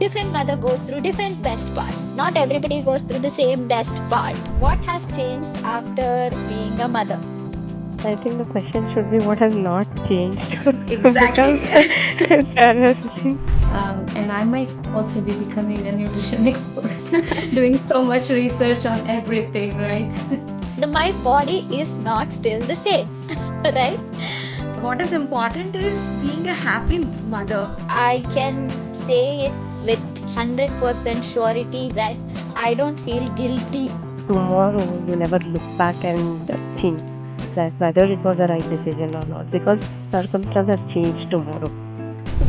different mother goes through different best parts. Not everybody goes through the same best part. What has changed after being a mother? I think the question should be what has not changed because Exactly. there has been. And I might also be becoming a nutrition expert, doing so much research on everything, right? My body is not still the same, right? What is important is being a happy mother. I can say it with 100% surety that I don't feel guilty. Tomorrow you never look back and think that whether it was the right decision or not because circumstances change tomorrow.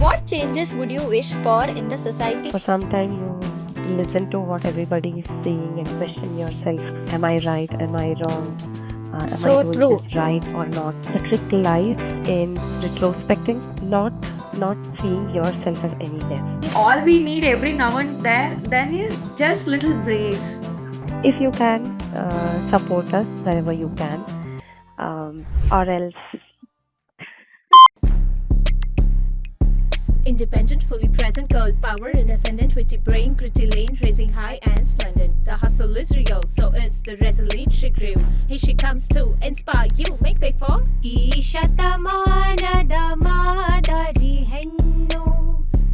What changes would you wish for in the society? For some time you listen to what everybody is saying and question yourself. Am I right? Am I wrong? Am I So doing this true. right or not? The trick lies in retrospecting, not seeing yourself as any less. All we need every now and then is just little grace. If you can support us wherever you can, or else Independent, fully present, girl power in ascendant, witty brain, gritty lane, raising high and splendid. The hustle is real, so is the resolute. She grew. Here she comes to inspire you. Make way for ಈಶತಮಾನದ ಮಾದರಿ ಹೆಣ್ಣು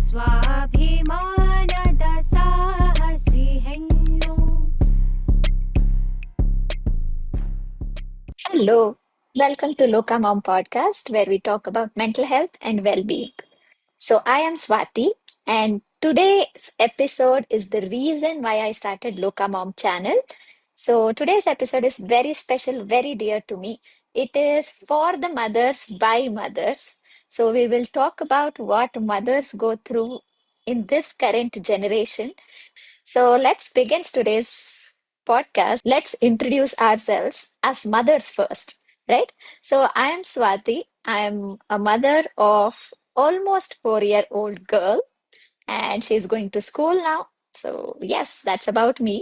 ಸ್ವಾಭಿಮಾನದ ಸಾಹಸಿ ಹೆಣ್ಣು. Hello. Welcome to Loka Mom Podcast, where we talk about mental health and well being. So, I am Swati, and today's episode is the reason why I started Loka Mom channel. So, today's episode is very special, very dear to me. It is for the mothers by mothers. So, we will talk about what mothers go through in this current generation. So, let's begin today's podcast. Let's introduce ourselves as mothers first, right? So, I am Swati. I am a mother of almost 4-year-old girl, and she's going to school now. So, yes, that's about me.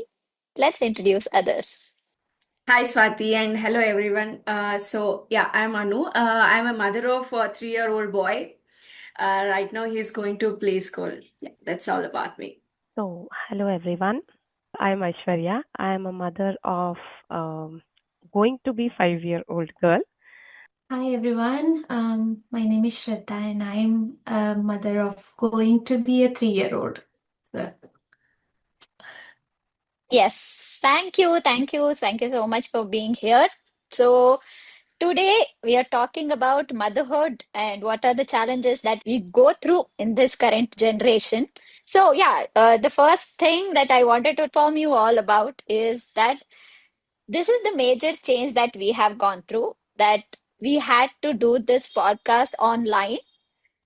Let's introduce others. Hi Swati and hello everyone. I'm Anu. I'm a mother of a 3-year-old boy. Right now he's going to play school. Yeah, that's all about me. so. Hello everyone. I'm Aishwarya. I am a mother of going to be 5-year-old girl. Hi everyone, my name is Shraddha and I'm a mother of going to be a 3-year-old. So, Yes, thank you, thank you, thank you so much for being here. So, today we are talking about motherhood and what are the challenges that we go through in this current generation. So, yeah, the first thing that I wanted to inform you all about is that this is the major change that we have gone through, that we had to do this podcast online.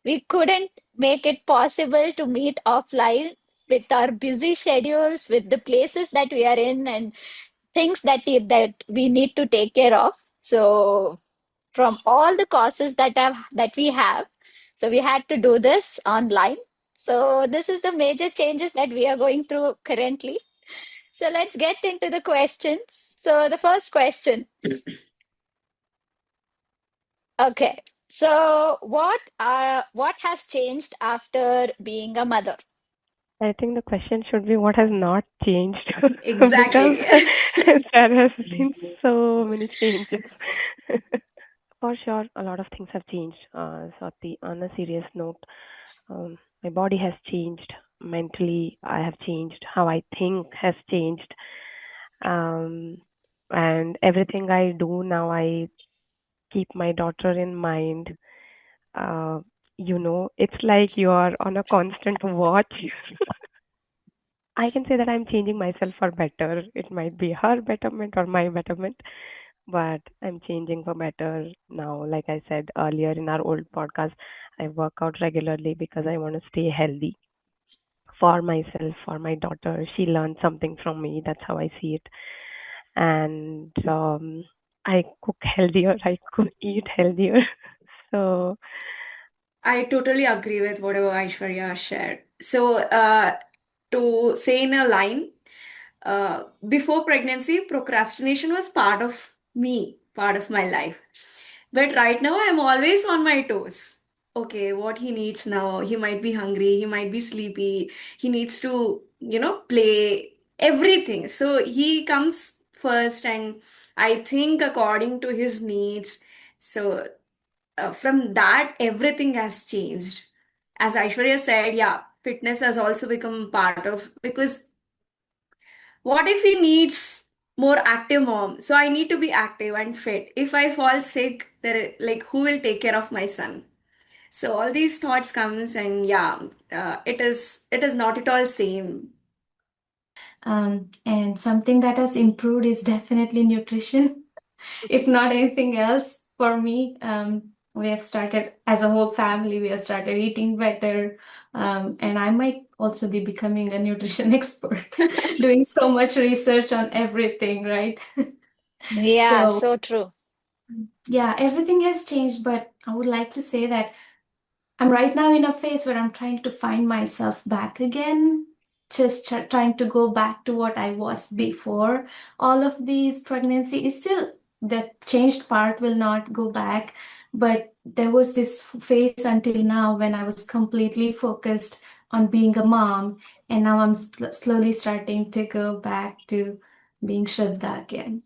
We couldn't make it possible to meet offline with our busy schedules, with the places that we are in, and things that we need to take care of. So from all the courses that we have, so we had to do this online. So this is the major changes that we are going through currently. So let's get into the questions. So the first question, okay. So what has changed after being a mother? I think the question should be what has not changed because Exactly. there has been so many changes. For sure, a lot of things have changed. On a serious note, my body has changed. Mentally, I have changed. How I think has changed. Um, and everything I do now, I keep my daughter in mind. Uh, it's like you are on a constant watch. I can say that I'm changing myself for better. It might be her betterment or my betterment, but I'm changing for better now. Like I said earlier in our old podcast, I work out regularly because I want to stay healthy for myself, for my daughter. She learned something from me. That's how I see it. And I cook healthier, I could eat healthier. So I totally agree with whatever Aishwarya shared. To say in a line, before pregnancy, procrastination was part of me, part of my life. But right now, I'm always on my toes. okay, what he needs now. He might be hungry, he might be sleepy, he needs to, play everything. So he comes first, and I think according to his needs. So from that, everything has changed. As Aishwarya said, yeah, fitness has also become part of, because what if he needs more active mom? So I need to be active and fit. If I fall sick, there, like, who will take care of my son? So all these thoughts comes, and yeah, it is not at all same. And something that has improved is definitely nutrition. If not anything else, for me, we have started as a whole family, we have started eating better. And I might also be becoming a nutrition expert, doing so much research on everything, right? Yeah, So, so true. yeah, everything has changed, but I would like to say that I'm right now in a phase where I'm trying to find myself back again, just trying to go back to what I was before all of these pregnancy. Is still the changed part will not go back, but there was this phase until now when I was completely focused on being a mom, and now I'm slowly starting to go back to being Shraddha again,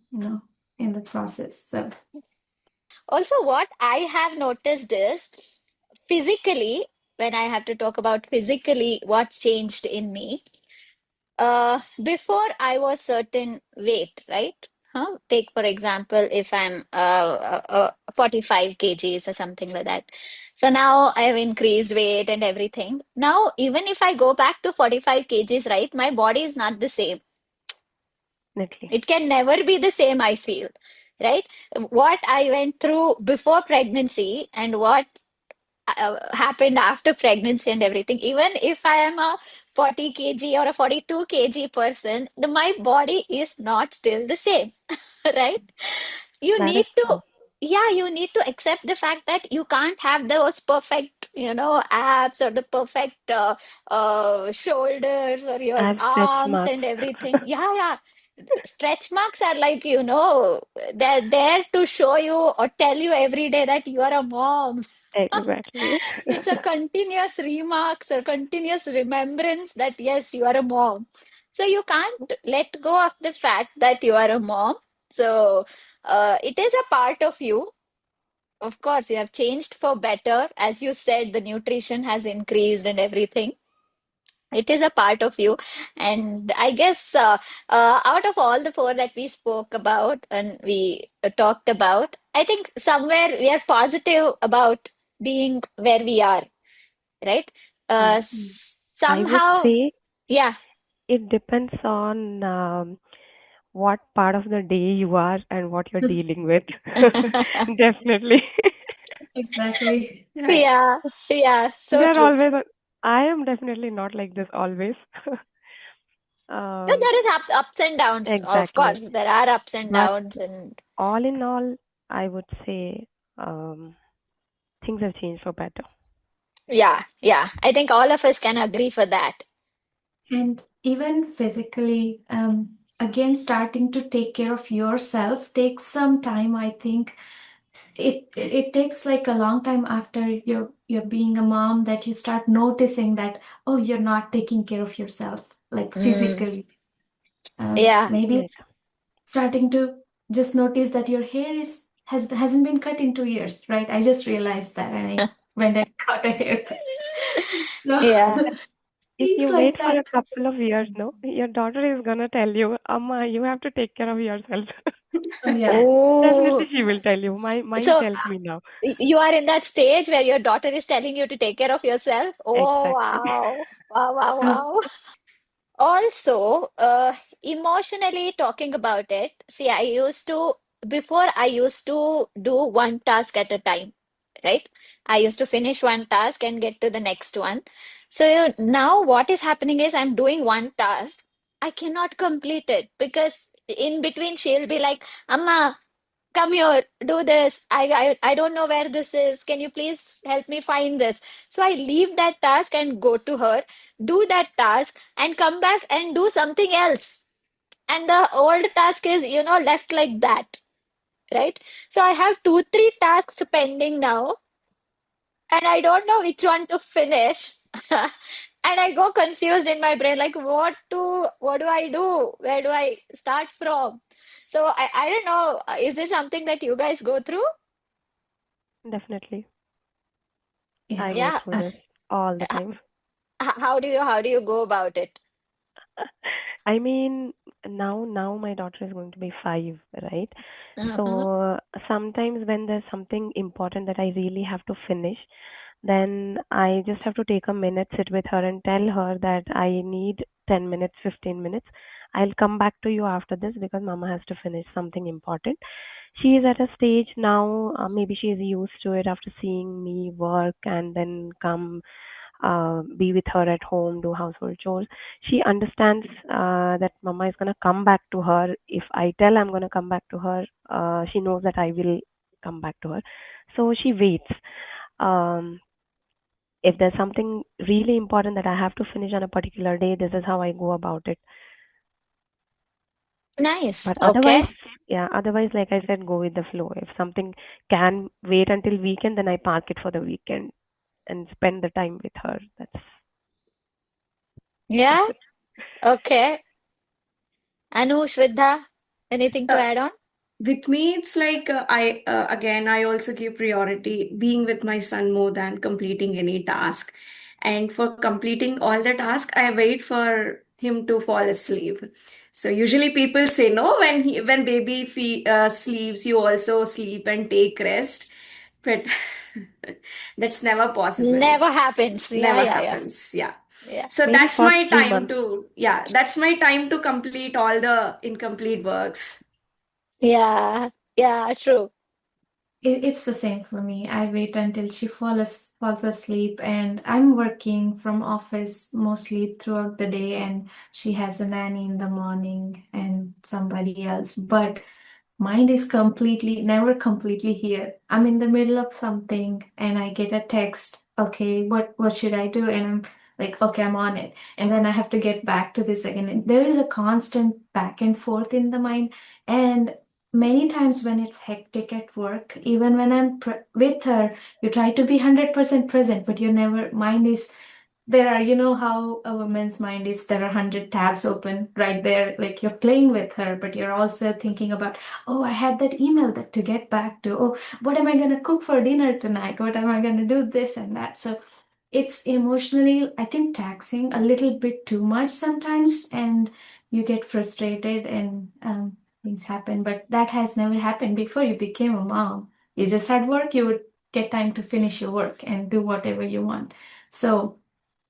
in the process. So. Also, what I have noticed is physically, when I have to talk about physically, what changed in me. Before I was certain weight, right? Take for example, if I'm 45 kgs or something like that. So now I have increased weight and everything. Now, even if I go back to 45 kgs, right, my body is not the same. Definitely. It can never be the same, I feel, right? What I went through before pregnancy and what happened after pregnancy and everything. Even if I am a 40 kg or a 42 kg person, my body is not still the same, right? You That is need to, true. yeah, you need to accept the fact that you can't have those perfect, abs or the perfect shoulders or I your have stretch arms marks. and everything. Yeah, yeah. Stretch marks are like, they're there to show you or tell you every day that you are a mom. Exactly. It's a continuous remarks or continuous remembrance that yes, you are a mom. So you can't let go of the fact that you are a mom. So it is a part of you. Of course, you have changed for better. As you said, the nutrition has increased and everything. It is a part of you. And I guess out of all the four that we spoke about and we talked about, I think somewhere we are positive about being where we are, right? Hmm. I would Somehow, say yeah. it depends on what part of the day you are and what you're dealing with. Definitely. Exactly. Right. Yeah, yeah, so They're true. always, I am definitely not like this always. No, um, there is ups and downs, of exactly. course. There are ups and But downs, and all in all, I would say um, things have changed for better. yeah, yeah. I think all of us can agree for that. And even physically, again, starting to take care of yourself takes some time. I think it takes like a long time after you're being a mom that you start noticing that, oh, you're not taking care of yourself, like Mm, physically. yeah. Maybe Yes, starting to just notice that your hair hasn't been cut in 2 years, right? I just realized that, and I went and cut a haircut. So Yeah. if things you wait like for that. a couple of years, no, your daughter is gonna tell you, Amma, you have to take care of yourself. Oh yeah. Definitely, Oh, she will tell you. My mine so tells me now. you are in that stage where your daughter is telling you to take care of yourself? Oh, Exactly. wow. Wow, wow, Uh, wow. Also, emotionally talking about it, see, before I used to do one task at a time, right? I used to finish one task and get to the next one. So now what is happening is I'm doing one task. I cannot complete it because in between she'll be like, Amma, come here, do this. I don't know where this is. Can you please help me find this? So I leave that task and go to her, do that task, and come back and do something else. And the old task is, left like that, right? So I have two, three tasks pending now, and I don't know which one to finish. And I go confused in my brain, like what do I do? Where do I start from? So I don't know. Is this something that you guys go through? Definitely. Yeah. I go Yeah. through this all the time. How do you go about it? I mean, now my daughter is going to be 5, right? Uh-huh. So sometimes when there's something important that I really have to finish, then I just have to take a minute, sit with her, and tell her that I need 10 minutes, 15 minutes. I'll come back to you after this because Mama has to finish something important. She is at a stage now, maybe she is used to it after seeing me work and then come be with her at home, do household chores. She understands that Mama is going to come back to her. If I tell I'm going to come back to her, she knows that I will come back to her. So she waits. Um, if there's something really important that I have to finish on a particular day, this is how I go about it. Nice. But otherwise, Okay. yeah, otherwise, like I said, go with the flow. If something can wait until weekend, then I park it for the weekend and spend the time with her. That's Yeah. it. Okay. Anu, Shraddha, anything to Uh, add on? with me, it's like I also give priority being with my son more than completing any task. And for completing all the task, I wait for him to fall asleep. So usually people say no, when baby sleeps, you also sleep and take rest. But that's never possible. Never happens. Yeah, Never yeah, yeah. happens. Yeah. Yeah. So Maybe that's for my few time months. to, yeah, that's my time to complete all the incomplete works. Yeah. Yeah, true. It's the same for me. I wait until she falls asleep, and I'm working from office mostly throughout the day, and she has a nanny in the morning and somebody else. But mind is completely, never completely here. I'm in the middle of something and I get a text, okay, what should I do? And I'm like, okay, I'm on it. And then I have to get back to this again. And there is a constant back and forth in the mind. And many times when it's hectic at work, even when with her, you try to be 100% present, but your never mind is there. Are, you know how a woman's mind is, there are 100 tabs open right there, like you're playing with her, but you're also thinking about, oh, I had that email that to get back to, oh, what am I going to cook for dinner tonight, what am I going to do, this and that. So it's emotionally, I think, taxing a little bit too much sometimes, and you get frustrated, and things happen. But that has never happened before you became a mom. You just had work, you would get time to finish your work and do whatever you want. So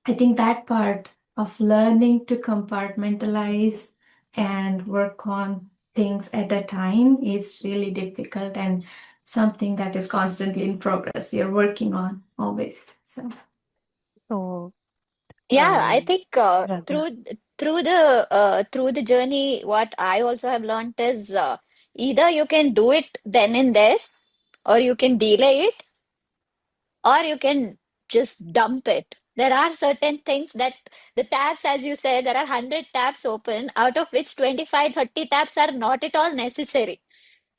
I think that part of learning to compartmentalize and work on things at a time is really difficult, and something that is constantly in progress. You're working on always. So So, Yeah, I think Radha, through the journey, what I also have learned is either you can do it then and there, or you can delay it, or you can just dump it. There are certain things that the tabs, as you said, there are 100 tabs open, out of which 25, 30 tabs are not at all necessary,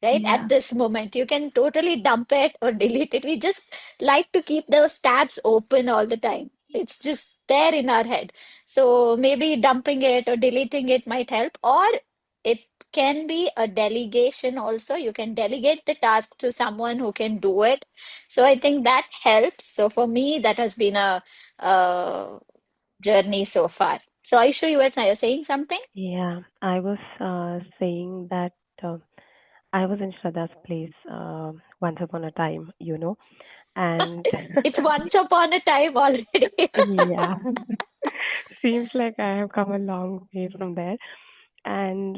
right? At yeah. this moment, you can totally dump it or delete it. We just like to keep those tabs open all the time. It's just there in our head. So maybe dumping it or deleting it might help, or it can be a delegation also. You can delegate the task to someone who can do it. So I think that helps. So for me, that has been a journey so far. So Aisha, you were saying something? yeah, I was saying that uh, I was in Shraddha's place once upon a time, and It's once upon a time already. yeah, seems like I have come a long way from there. And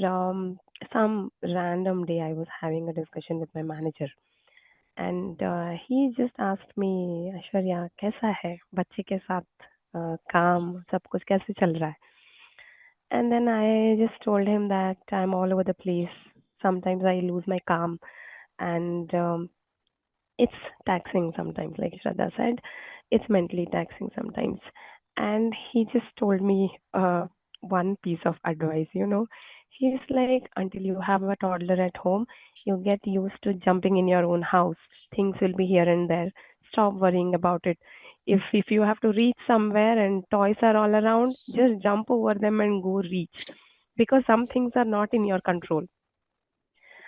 some random day, I was having a discussion with my manager, and he just asked me, "Aishwarya, कैसा है? बच्चे के साथ काम सब कुछ कैसे चल रहा है?" And then I just told him that I'm all over the place. Sometimes I lose my calm, and it's taxing sometimes, like Shraddha said. It's mentally taxing sometimes. And he just told me one piece of advice. He's like, until you have a toddler at home, you get used to jumping in your own house. Things will be here and there. stop worrying about it. If you have to reach somewhere and toys are all around, just jump over them and go reach, because some things are not in your control.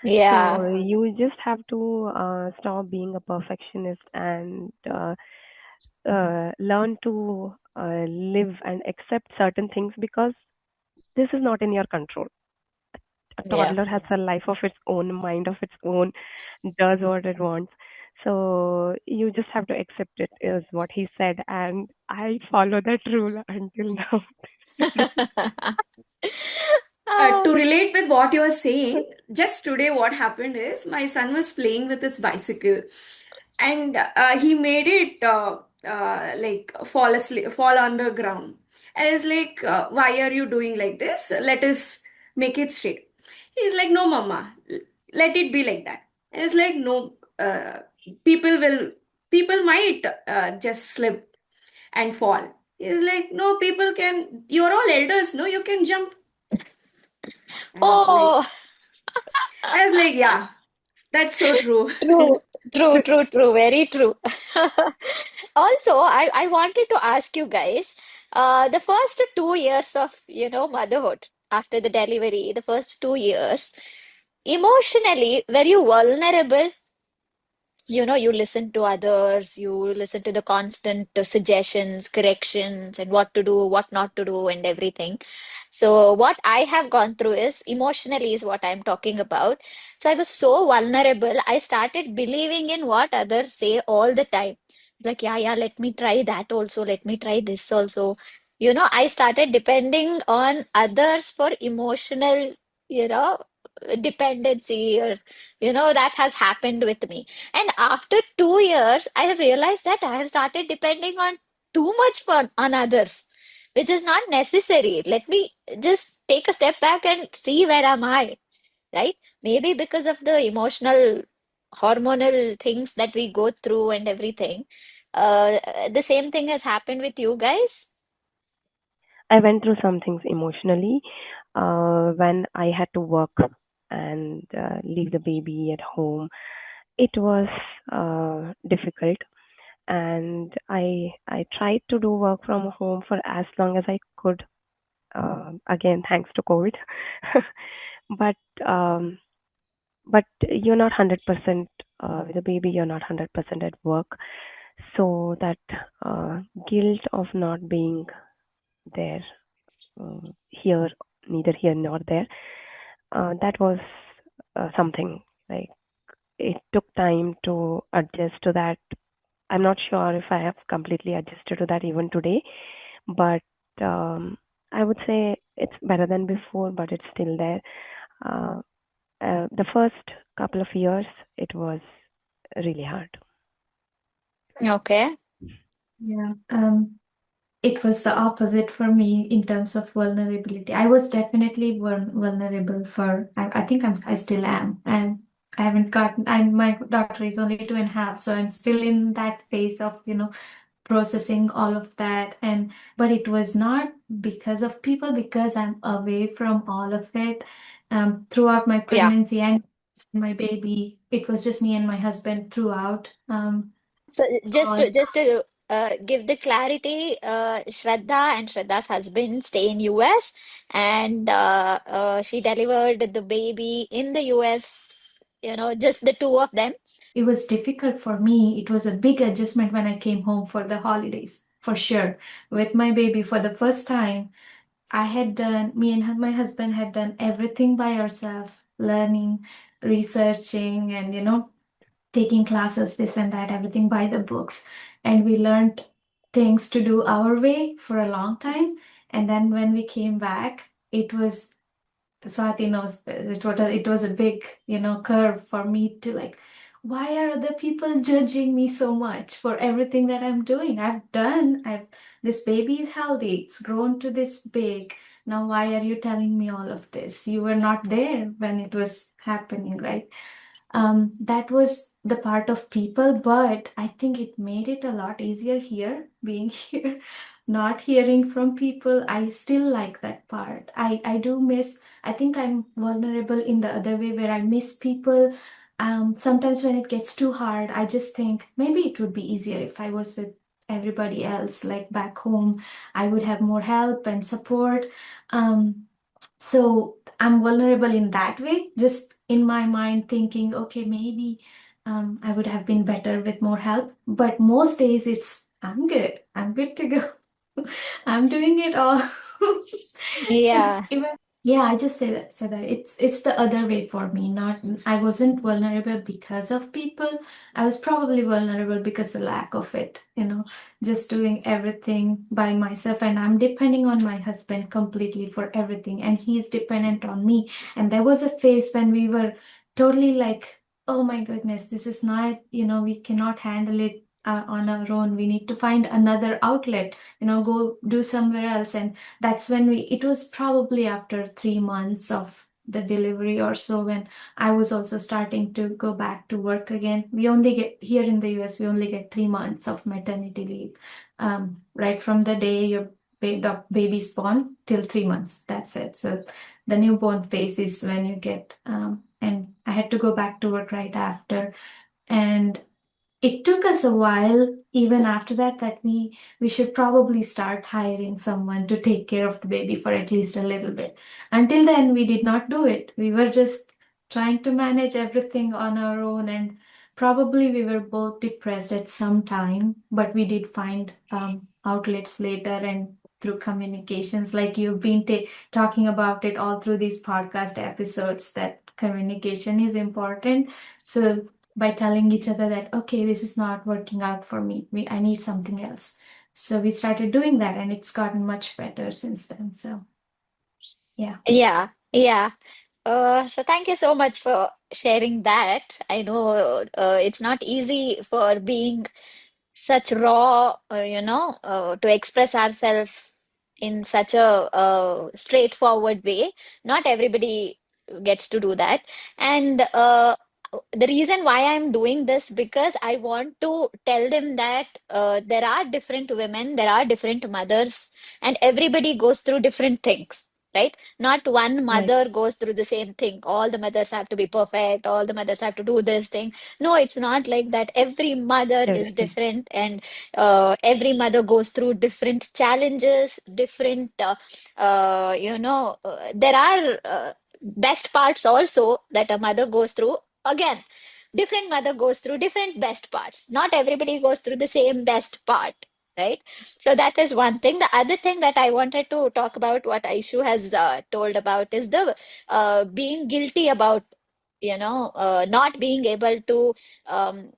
Yeah. So you just have to stop being a perfectionist and learn to live and accept certain things, because this is not in your control. A Yeah. toddler has a life of its own, mind of its own, does what it wants. So you just have to accept it, is what he said, and I follow that rule until now. Ah, To relate with what you are saying, just today what happened is my son was playing with his bicycle, and he made it like fall asleep, fall on the ground. I was like, "Why are you doing like this? Let us make it straight." He's like, "No, mama, let it be like that." I was like, "No, people will, people might just slip and fall." He's like, "No, people can. You're all elders, no? You can jump." I was like, oh, yeah, that's so true. true, true, true, true, very true. Also, I wanted to ask you guys, the first 2 years of, motherhood after the delivery, the first 2 years, emotionally, were you vulnerable? You listen to others, you listen to the constant suggestions, corrections, and what to do, what not to do, and everything. So, what I have gone through is emotionally, is what I'm talking about. So, I was so vulnerable. I started believing in what others say all the time. Like, yeah, yeah, let me try that also, let me try this also. I started depending on others for emotional, you know, dependency, or, that has happened with me. And after 2 years, I have realized that I have started depending on too much on others, which is not necessary. Let me just take a step back and see where am I, right? Maybe because of the emotional, hormonal things that we go through and everything. The same thing has happened with you guys. I went through some things emotionally when I had to work and leave the baby at home. It was difficult, and I tried to do work from home for as long as I could. Again, thanks to COVID, but um, but you're not 100% with a baby. You're not 100% at work, so that uh, guilt of not being there, here, neither here nor there, that was something like, it took time to adjust to that. I'm not sure if I have completely adjusted to that even today, but um, I would say it's better than before, but it's still there. Uh, the first couple of years, it was really hard. Okay. Yeah. It was the opposite for me in terms of vulnerability. I was definitely vulnerable for, I think I still am. And I haven't gotten, my daughter is only 2.5, so I'm still in that phase of, processing all of that. But it was not because of people, because I'm away from all of it. Throughout my Yeah. pregnancy and my baby, it was just me and my husband throughout. So just All to give the clarity, Shraddha and Shraddha's husband stay in US, and she delivered the baby in the US, just the two of them. It was difficult for me. It was a big adjustment when I came home for the holidays, for sure. With my baby for the first time, me and my husband had done everything by ourselves, learning, researching, and, taking classes, this and that, everything by the books. And we learned things to do our way for a long time. And then when we came back, it was Swati knows this. It was a big, curve for me to like, why are other people judging me so much for everything that I'm doing? This baby is healthy. It's grown to this big. Now, why are you telling me all of this? You were not there when it was happening, right? That was the part of people, but I think it made it a lot easier here, being here, not hearing from people. I still like that part. I do miss, I think I'm vulnerable in the other way where I miss people. Sometimes when it gets too hard, I just think maybe it would be easier if I was with everybody else, like back home. I would have more help and support. Um, so I'm vulnerable in that way, just in my mind thinking, okay, maybe I would have been better with more help. But most days it's, I'm good. I'm good to go. I'm doing it all. Yeah. Even yeah, I just say that it's the other way for me. Not I wasn't vulnerable because of people. I was probably vulnerable because of lack of it, just doing everything by myself, and I'm depending on my husband completely for everything, and he's dependent on me. And there was a phase when we were totally like, oh my goodness, this is not, we cannot handle it on our own. We need to find another outlet, go do somewhere else. And that's when it was probably after 3 months of the delivery or so, when I was also starting to go back to work again. We only get here in the US, we only get 3 months of maternity leave, right from the day your baby's born till 3 months. That's it. So the newborn phase is when you get, and I had to go back to work right after. And it took us a while, even after that we should probably start hiring someone to take care of the baby for at least a little bit. Until then, we did not do it. We were just trying to manage everything on our own, and probably we were both depressed at some time, but we did find outlets later and through communications, like you've been talking about it all through these podcast episodes, that communication is important. So by telling each other that, okay, this is not working out for me, I need something else. So we started doing that, and it's gotten much better since then. So yeah. Yeah. Yeah. So thank you so much for sharing that. I know it's not easy for being such raw, to express ourselves in such a straightforward way. Not everybody gets to do that. And the reason why I'm doing this, because I want to tell them that there are different women, there are different mothers, and everybody goes through different things. Right? Not one Right. mother goes through the same thing. All the mothers have to be perfect. All the mothers have to do this thing. No, it's not like that. Every mother is Everything. different, and every mother goes through different challenges, different, there are best parts also that a mother goes through. Again, different mother goes through different best parts. Not everybody goes through the same best part, right? So that is one thing. The other thing that I wanted to talk about, what Aishu has told about, is the being guilty about, not being able to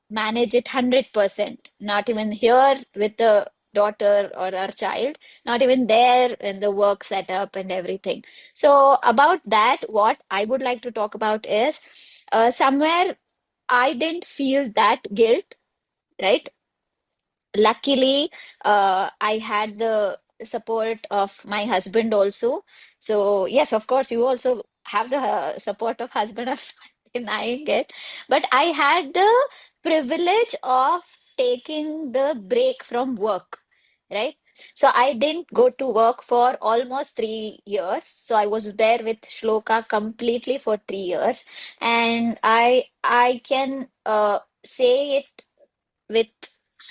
manage it 100%. Not even here with the daughter or our child, not even there in the work setup and everything. So about that, what I would like to talk about is somewhere I didn't feel that guilt, right? Luckily, I had the support of my husband also. So yes, of course, you also have the support of husband. I'm not denying it, but I had the privilege of taking the break from work, right? So I didn't go to work for almost 3 years. So I was there with Shloka completely for 3 years, and I can say it with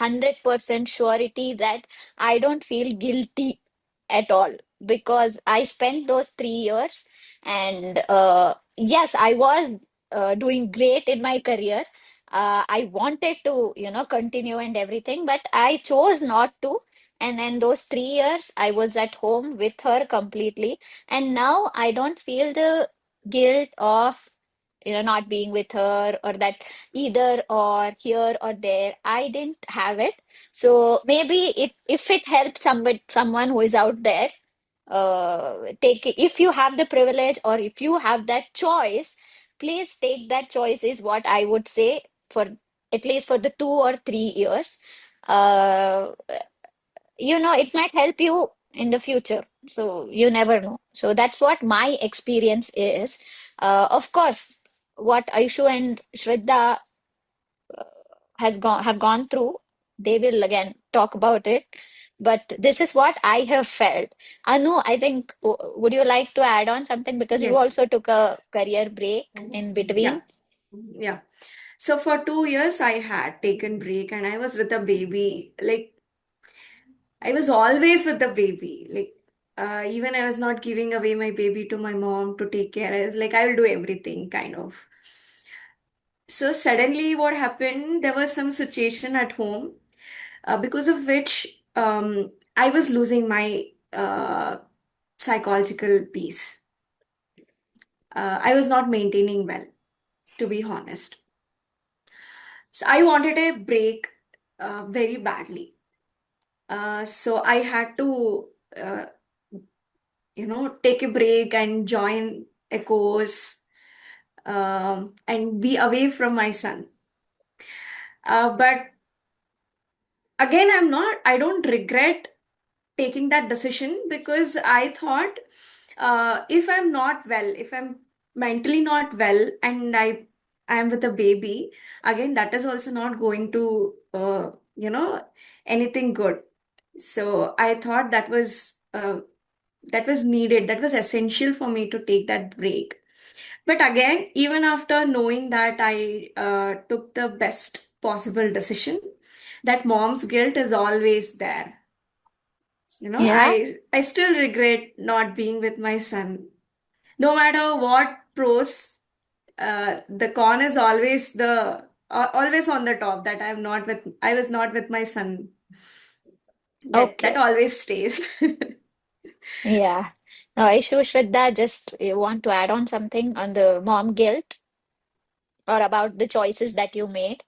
100% surety that I don't feel guilty at all, because I spent those 3 years, and yes, I was doing great in my career. I wanted to, continue and everything, but I chose not to. And then those 3 years, I was at home with her completely. And now I don't feel the guilt of, not being with her, or that either or here or there. I didn't have it. So maybe if it helps someone who is out there, take it. If you have the privilege or if you have that choice, please take that choice, is what I would say, for at least for the 2 or 3 years. Uh, it might help you in the future. So you never know. So that's what my experience is. Of course, what Aishu and Shraddha have gone through, they will again talk about it. But this is what I have felt. Anu, I think, would you like to add on something? Because you Yes. also took a career break in Yeah. between. Yeah. So for 2 years, I had taken break and I was with a baby. Like I was always with the baby. Like even I was not giving away my baby to my mom to take care. I was like, I will do everything kind of. So suddenly, what happened? There was some situation at home because of which I was losing my psychological peace. I was not maintaining well, to be honest. So I wanted a break very badly. So I had to, take a break and join a course and be away from my son. But again, I don't regret taking that decision because I thought if I'm not well, if I'm mentally not well and I am with a baby, again, that is also not going to, anything good. So I thought that was needed, that was essential for me to take that break. But again, even after knowing that I took the best possible decision, that mom's guilt is always there. Yeah. I still regret not being with my son. No matter what pros, the con is always always on the top that I was not with my son. That Okay. always stays. Yeah. No issues with that. Just you want to add on something on the mom guilt or about the choices that you made?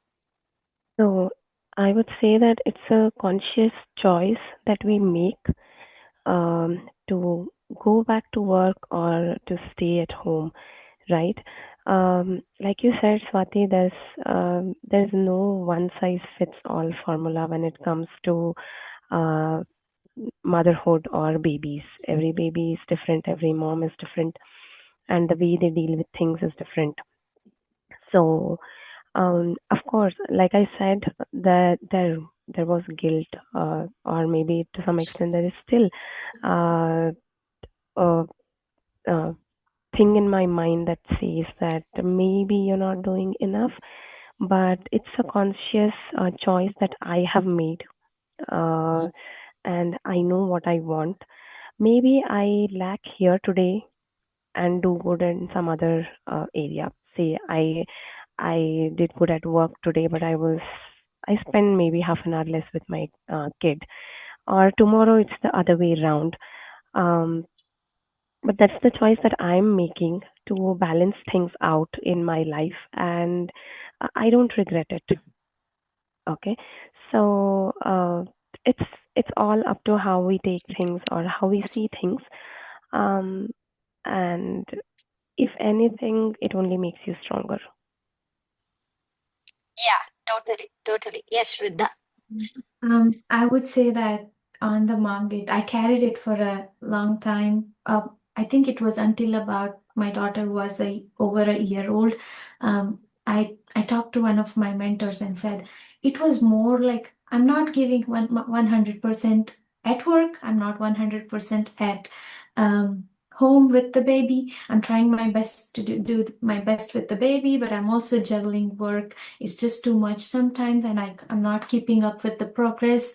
So I would say that it's a conscious choice that we make to go back to work or to stay at home, right? Like you said, Swati, there's no one size fits all formula when it comes to uh, motherhood or babies. Every baby is different, every mom is different, and the way they deal with things is different. So, of course, like I said, that there was guilt, or maybe to some extent there is still uh, a, a thing in my mind that says that maybe you're not doing enough, but it's a conscious choice that I have made, uh, and I know what I want. Maybe I lack here today and do good in some other area. Say I did good at work today, but I spend maybe half an hour less with my kid. Or tomorrow it's the other way around. Um, but that's the choice that I'm making to balance things out in my life, and I don't regret it. Okay, so it's it's all up to how we take things or how we see things. Um, and if anything, it only makes you stronger. Yeah, totally, totally. Yes, Shraddha. I would say that on the market, I carried it for a long time. I think it was until about my daughter was over a year old. I talked to one of my mentors and said it was more like I'm not giving 100% at work. I'm not 100% at home with the baby. I'm trying my best to do my best with the baby, but I'm also juggling work. It's just too much sometimes, and I'm not keeping up with the progress.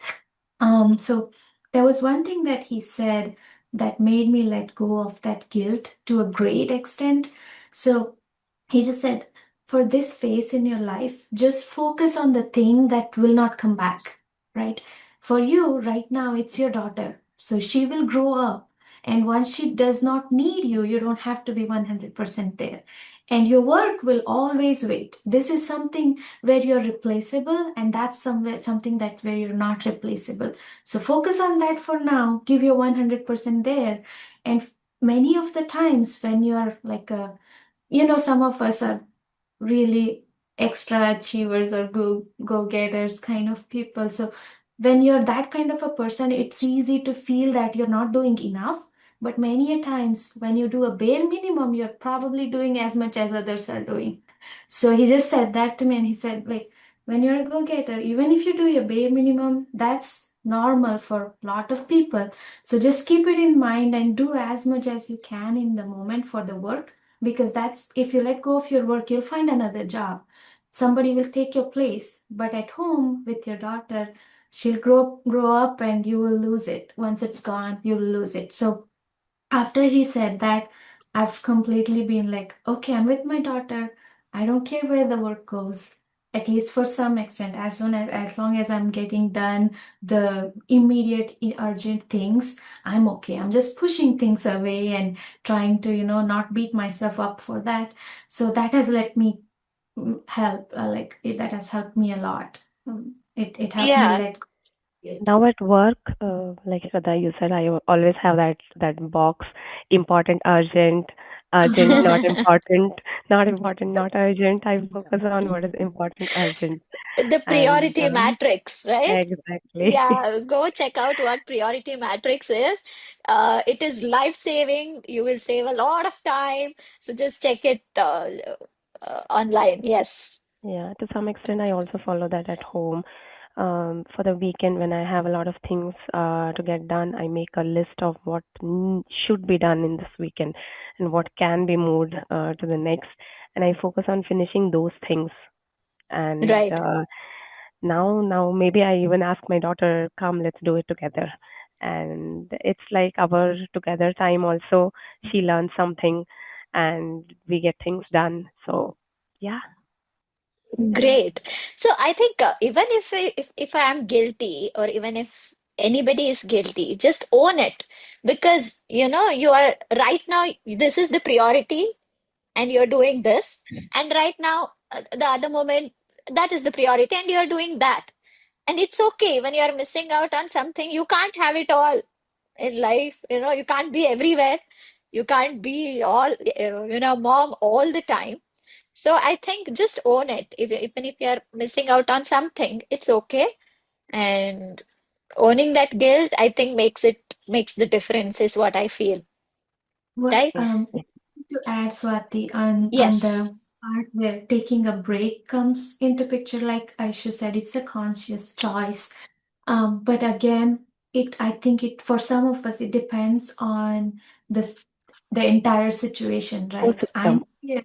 So there was one thing that he said that made me let go of that guilt to a great extent. So he just said, for this phase in your life, just focus on the thing that will not come back, right? For you, right now, it's your daughter. So she will grow up. And once she does not need you, you don't have to be 100% there. And your work will always wait. This is something where you're replaceable, and that's something that where you're not replaceable. So focus on that for now. Give your 100% there. And many of the times when you're like a some of us are really extra achievers or go-getters kind of people. So when you're that kind of a person, it's easy to feel that you're not doing enough. But many a times when you do a bare minimum, you're probably doing as much as others are doing. So he just said that to me, and he said, like, when you're a go-getter, even if you do your bare minimum, that's normal for a lot of people. So just keep it in mind and do as much as you can in the moment for the work, because that's if you let go of your work, you'll find another job. Somebody will take your place. But at home with your daughter, she'll grow up and you will lose it. Once it's gone, you'll lose it. So after he said that, I've completely been like, okay, I'm with my daughter. I don't care where the work goes, at least for some extent. As long as I'm getting done the immediate urgent things, I'm okay. I'm just pushing things away and trying to, not beat myself up for that. So that has let me help. That has helped me a lot. It helped me Yeah. let go of it. Now at work, like Shraddha, you said, I always have that box, important, urgent, urgent, not important, not important, not urgent. I focus on what is important, urgent, The and priority matrix, right? exactly. Yeah, go check out what priority matrix is. It is life-saving. You will save a lot of time. So just check it online. Yes, Yeah, to some extent, I also follow that at home. For the weekend, when I have a lot of things to get done, I make a list of what should be done in this weekend and what can be moved to the next, and I focus on finishing those things. And right. now maybe I even ask my daughter, "Come, let's do it together." And it's like our together time. Also, she learns something, and we get things done. So, yeah. Great. So I think even if I am guilty or even if anybody is guilty, just own it because you are right now. This is the priority, and you're doing this, and right now the other moment that is the priority, and you're doing that. And it's okay when you're missing out on something. You can't have it all in life. You can't be everywhere. You can't be all, mom all the time. So I think just own it. Even if you're missing out on something, it's okay. And owning that guilt, I think makes the difference is what I feel. What Right? Yes. to add, Swati, on Yes. the part where taking a break comes into picture, like Aisha said, it's a conscious choice. But again, I think it for some of us it depends on this the entire situation, right? Ecosystem, the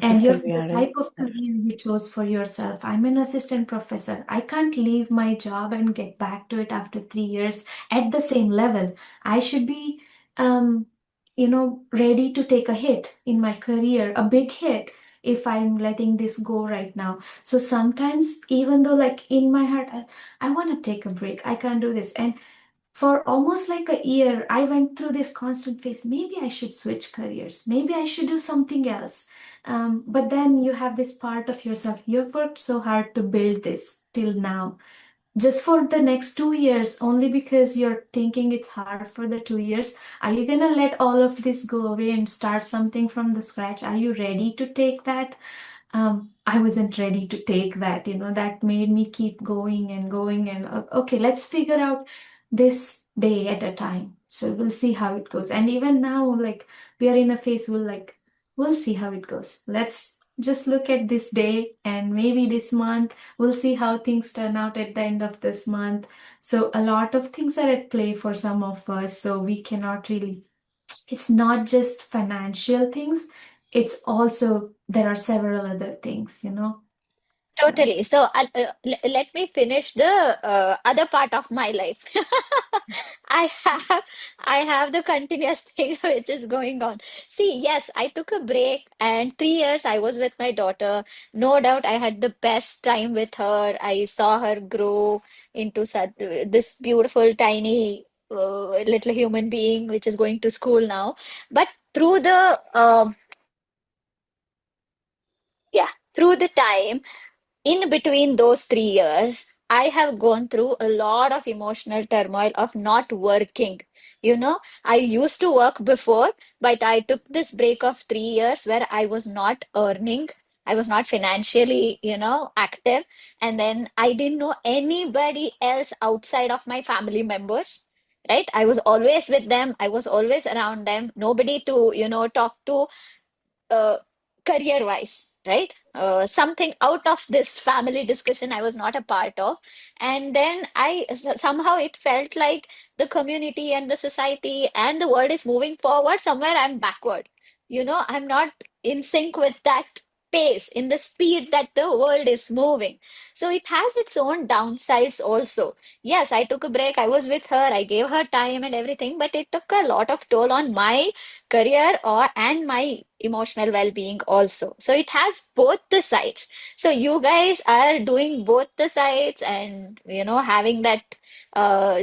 And ecosystem we the are in. type of career you chose for yourself. I'm an assistant professor. I can't leave my job and get back to it after 3 years at the same level. I should be, um, ready to take a hit in my career, a big hit, if I'm letting this go right now. So sometimes, even though, like in my heart, I want to take a break, I can't do this. And for almost like a year, I went through this constant phase. Maybe I should switch careers. Maybe I should do something else. But then you have this part of yourself. You've worked so hard to build this till now. Just for the next 2 years, only because you're thinking it's hard for the 2 years, are you going to let all of this go away and start something from the scratch? Are you ready to take that? I wasn't ready to take that, that made me keep going and going and okay, let's figure out this day at a time. So we'll see how it goes. And even now, like we are in a phase we'll see how it goes. Let's just look at this day and maybe this month. We'll see how things turn out at the end of this month. So a lot of things are at play for some of us. So we cannot really it's not just financial things, it's also there are several other things. So Totally. So let me finish the other part of my life. I have I have the continuous thing which is going on. See, yes, I took a break and 3 years I was with my daughter. No doubt I had the best time with her. I saw her grow into such this beautiful tiny little human being which is going to school now. But through the yeah, through the time in between those 3 years, I have gone through a lot of emotional turmoil of not working. I used to work before, but I took this break of 3 years where I was not earning. I was not financially, active. And then I didn't know anybody else outside of my family members. Right? I was always with them. I was always around them. Nobody to, talk to uh, career wise, right? Something out of this family discussion I was not a part of. And then somehow it felt like the community and the society and the world is moving forward. Somewhere I'm backward. I'm not in sync with that pace, in the speed that the world is moving. So it has its own downsides also. Yes, I took a break. I was with her. I gave her time and everything, but it took a lot of toll on my career or and my emotional well-being also. So it has both the sides. So you guys are doing both the sides and having that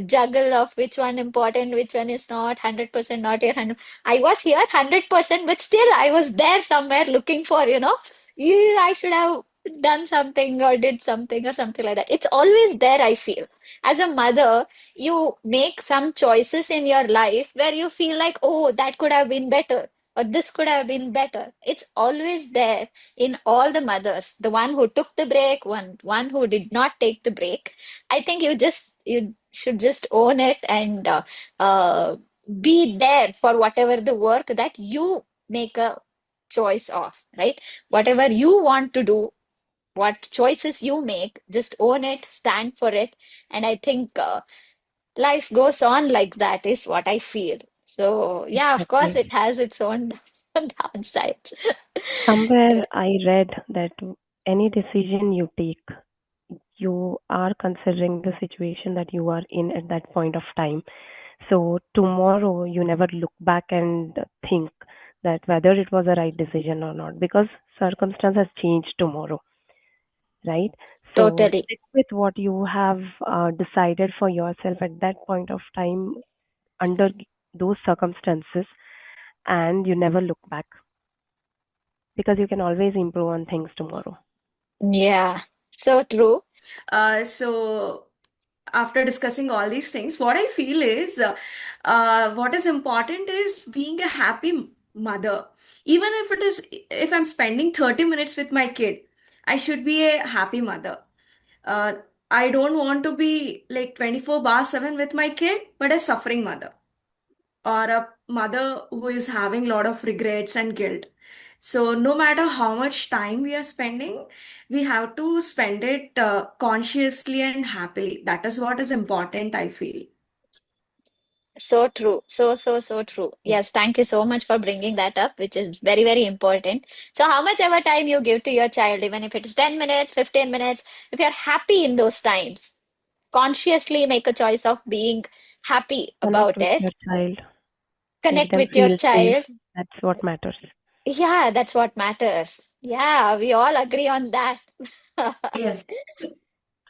juggle of which one important, which one is not, 100% not here. I was here 100%, but still I was there somewhere looking for, yeah, I should have done something or did something or something like that. It's always there, I feel. As a mother, you make some choices in your life where you feel like, oh, that could have been better. Or this could have been better. It's always there in all the mothers. The one who took the break, one who did not take the break. I think you should just own it and uh, be there for whatever the work that you make a choice of, right? Whatever you want to do, what choices you make, just own it, stand for it. And I think life goes on like that, is what I feel. So, yeah, of course, Exactly. it has its own downsides. Somewhere I read that any decision you take, you are considering the situation that you are in at that point of time. So tomorrow you never look back and think that whether it was a right decision or not, because circumstance has changed tomorrow, right? So Totally. stick with what you have decided for yourself at that point of time under those circumstances, and you never look back because you can always improve on things tomorrow. Yeah, so true. So after discussing all these things, what I feel is what is important is being a happy mother. Even if I'm spending 30 minutes with my kid, I should be a happy mother. Uh, I don't want to be like 24 bar 7 with my kid, but a suffering mother or a mother who is having a lot of regrets and guilt. So, no matter how much time we are spending, we have to spend it consciously and happily. That is what is important, I feel. So true. So true. Yes, thank you so much for bringing that up, which is very, very important. So, how much ever time you give to your child, even if it's 10 minutes, 15 minutes, if you're happy in those times, consciously make a choice of being happy Connect about with it, your child, make connect them with your feel safe. child. That's what matters. Yeah, that's what matters. Yeah, we all agree on that. Yes.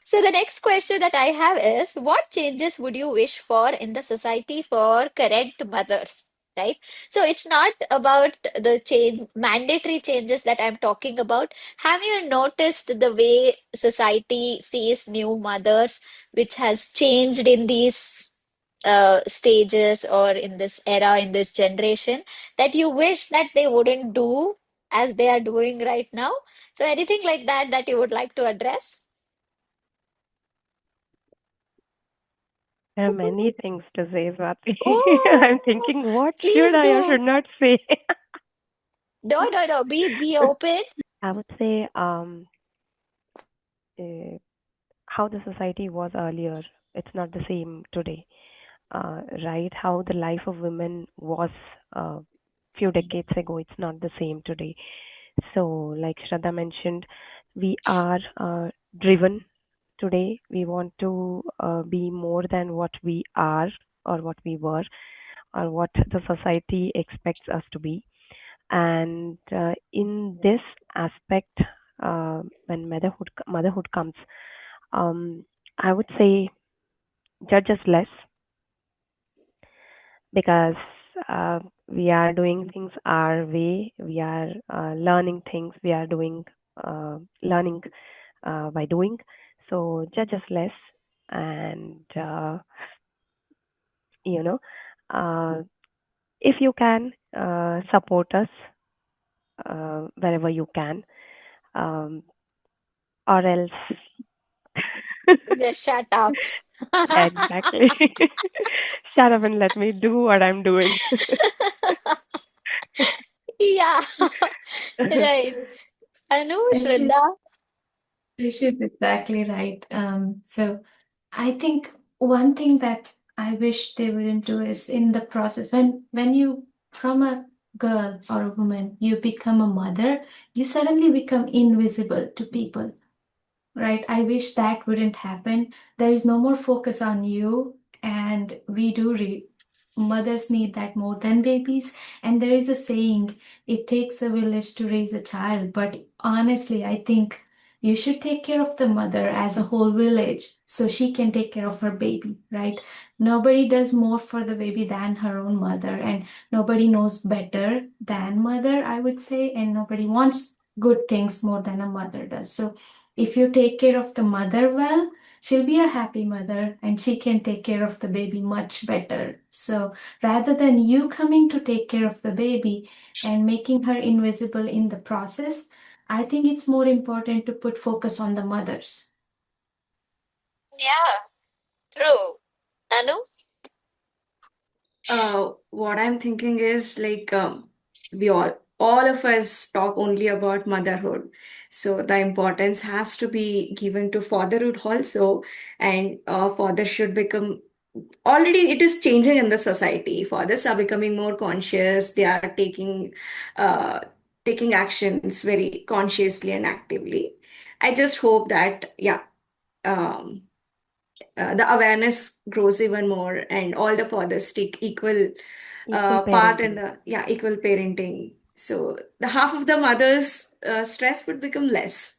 So the next question that I have is, what changes would you wish for in the society for correct mothers? Right? So it's not about the change, mandatory changes that I'm talking about. Have you noticed the way society sees new mothers, which has changed in these stages or in this era, in this generation, that you wish that they wouldn't do as they are doing right now? So anything like that that you would like to address? There are many things to say, Swati. I'm Oh, thinking, what should please I or do. should not say? No, no, no. Be open. I would say uh, how the society was earlier, it's not the same today, right? How the life of women was few decades ago, it's not the same today. So, like Shraddha mentioned, we are driven today. We want to be more than what we are or what we were or what the society expects us to be. And in this aspect, when motherhood comes, um, I would say judge us less because we are doing things our way. We are learning things. We are doing learning by doing. So judge us less, and you know, uh, if you can support us wherever you can, um, or else. Just shut up. Exactly. Shut up and let me do what I'm doing. Yeah. Right. Anu, Aisha, Shraddha. Aisha is exactly right. So I think one thing that I wish they wouldn't do is in the process when you from a girl or a woman, you become a mother, you suddenly become invisible to people, right? I wish that wouldn't happen. There is no more focus on you, and we do mothers need that more than babies. And there is a saying, it takes a village to raise a child. But honestly, I think you should take care of the mother as a whole village so she can take care of her baby, right? Nobody does more for the baby than her own mother, and nobody knows better than mother, I would say, and nobody wants good things more than a mother does. So if you take care of the mother well, she'll be a happy mother and she can take care of the baby much better. So rather than you coming to take care of the baby and making her invisible in the process, I think it's more important to put focus on the mothers. Yeah, true. Anu? What I'm thinking is like we all of us talk only about motherhood. So the importance has to be given to fatherhood also, and father should become already it is changing in the society. Fathers are becoming more conscious. They are uh, taking actions very consciously and actively. I just hope that um, the awareness grows even more, and all the fathers take equal Equal part in parenting. the equal parenting. So the half of the mother's stress would become less.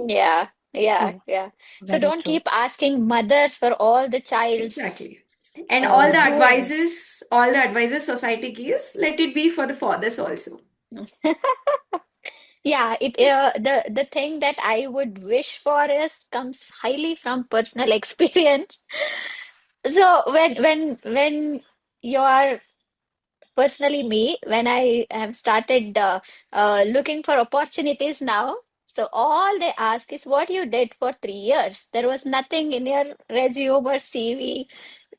Yeah, yeah, True. yeah. So Very don't true. keep asking mothers for all the child's Exactly. And all the doings. advices society gives, let it be for the fathers also. Yeah, the thing that I would wish for is comes highly from personal experience. So when you are personally me, when I have started looking for opportunities now, so all they ask is what you did for 3 years. There was nothing in your resume or CV.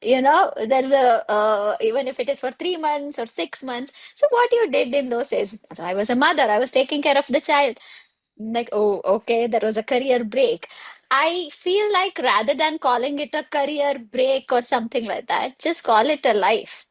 There's a even if it is for 3 months or 6 months. So what you did in those days? So I was a mother. I was taking care of the child. Like, oh, okay, there was a career break. I feel like rather than calling it a career break or something like that, just call it a life,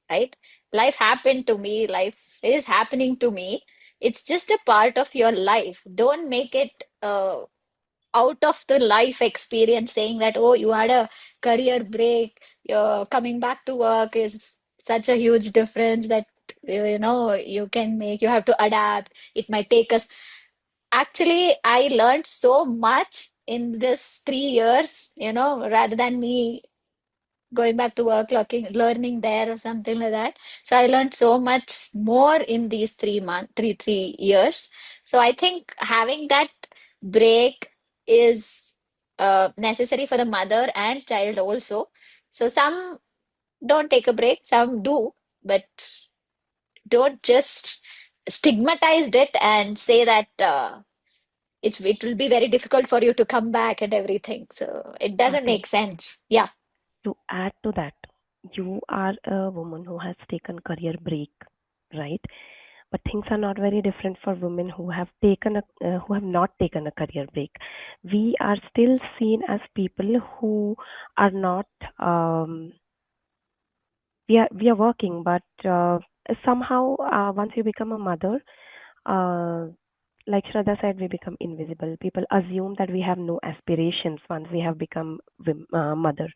right? Life happened to me, life is happening to me. It's just a part of your life. Don't make it out of the life experience saying that, oh, you had a career break, you're coming back to work is such a huge difference that you can make, you have to adapt. It might take us. Actually, I learned so much in this 3 years, rather than me going back to work, learning there or something like that. So I learned so much more in these 3 months, 3 years. So I think having that break is necessary for the mother and child also. So some don't take a break, some do, but don't just stigmatize it and say that it will be very difficult for you to come back and everything. So it doesn't Swati, make sense. Yeah. to add to that, you are a woman who has taken career break, right? But things are not very different for women who have not taken a career break. We are still seen as people who are not um, we are working, but somehow once you become a mother, uh, like Shraddha said, we become invisible. People assume that we have no aspirations once we have become mother.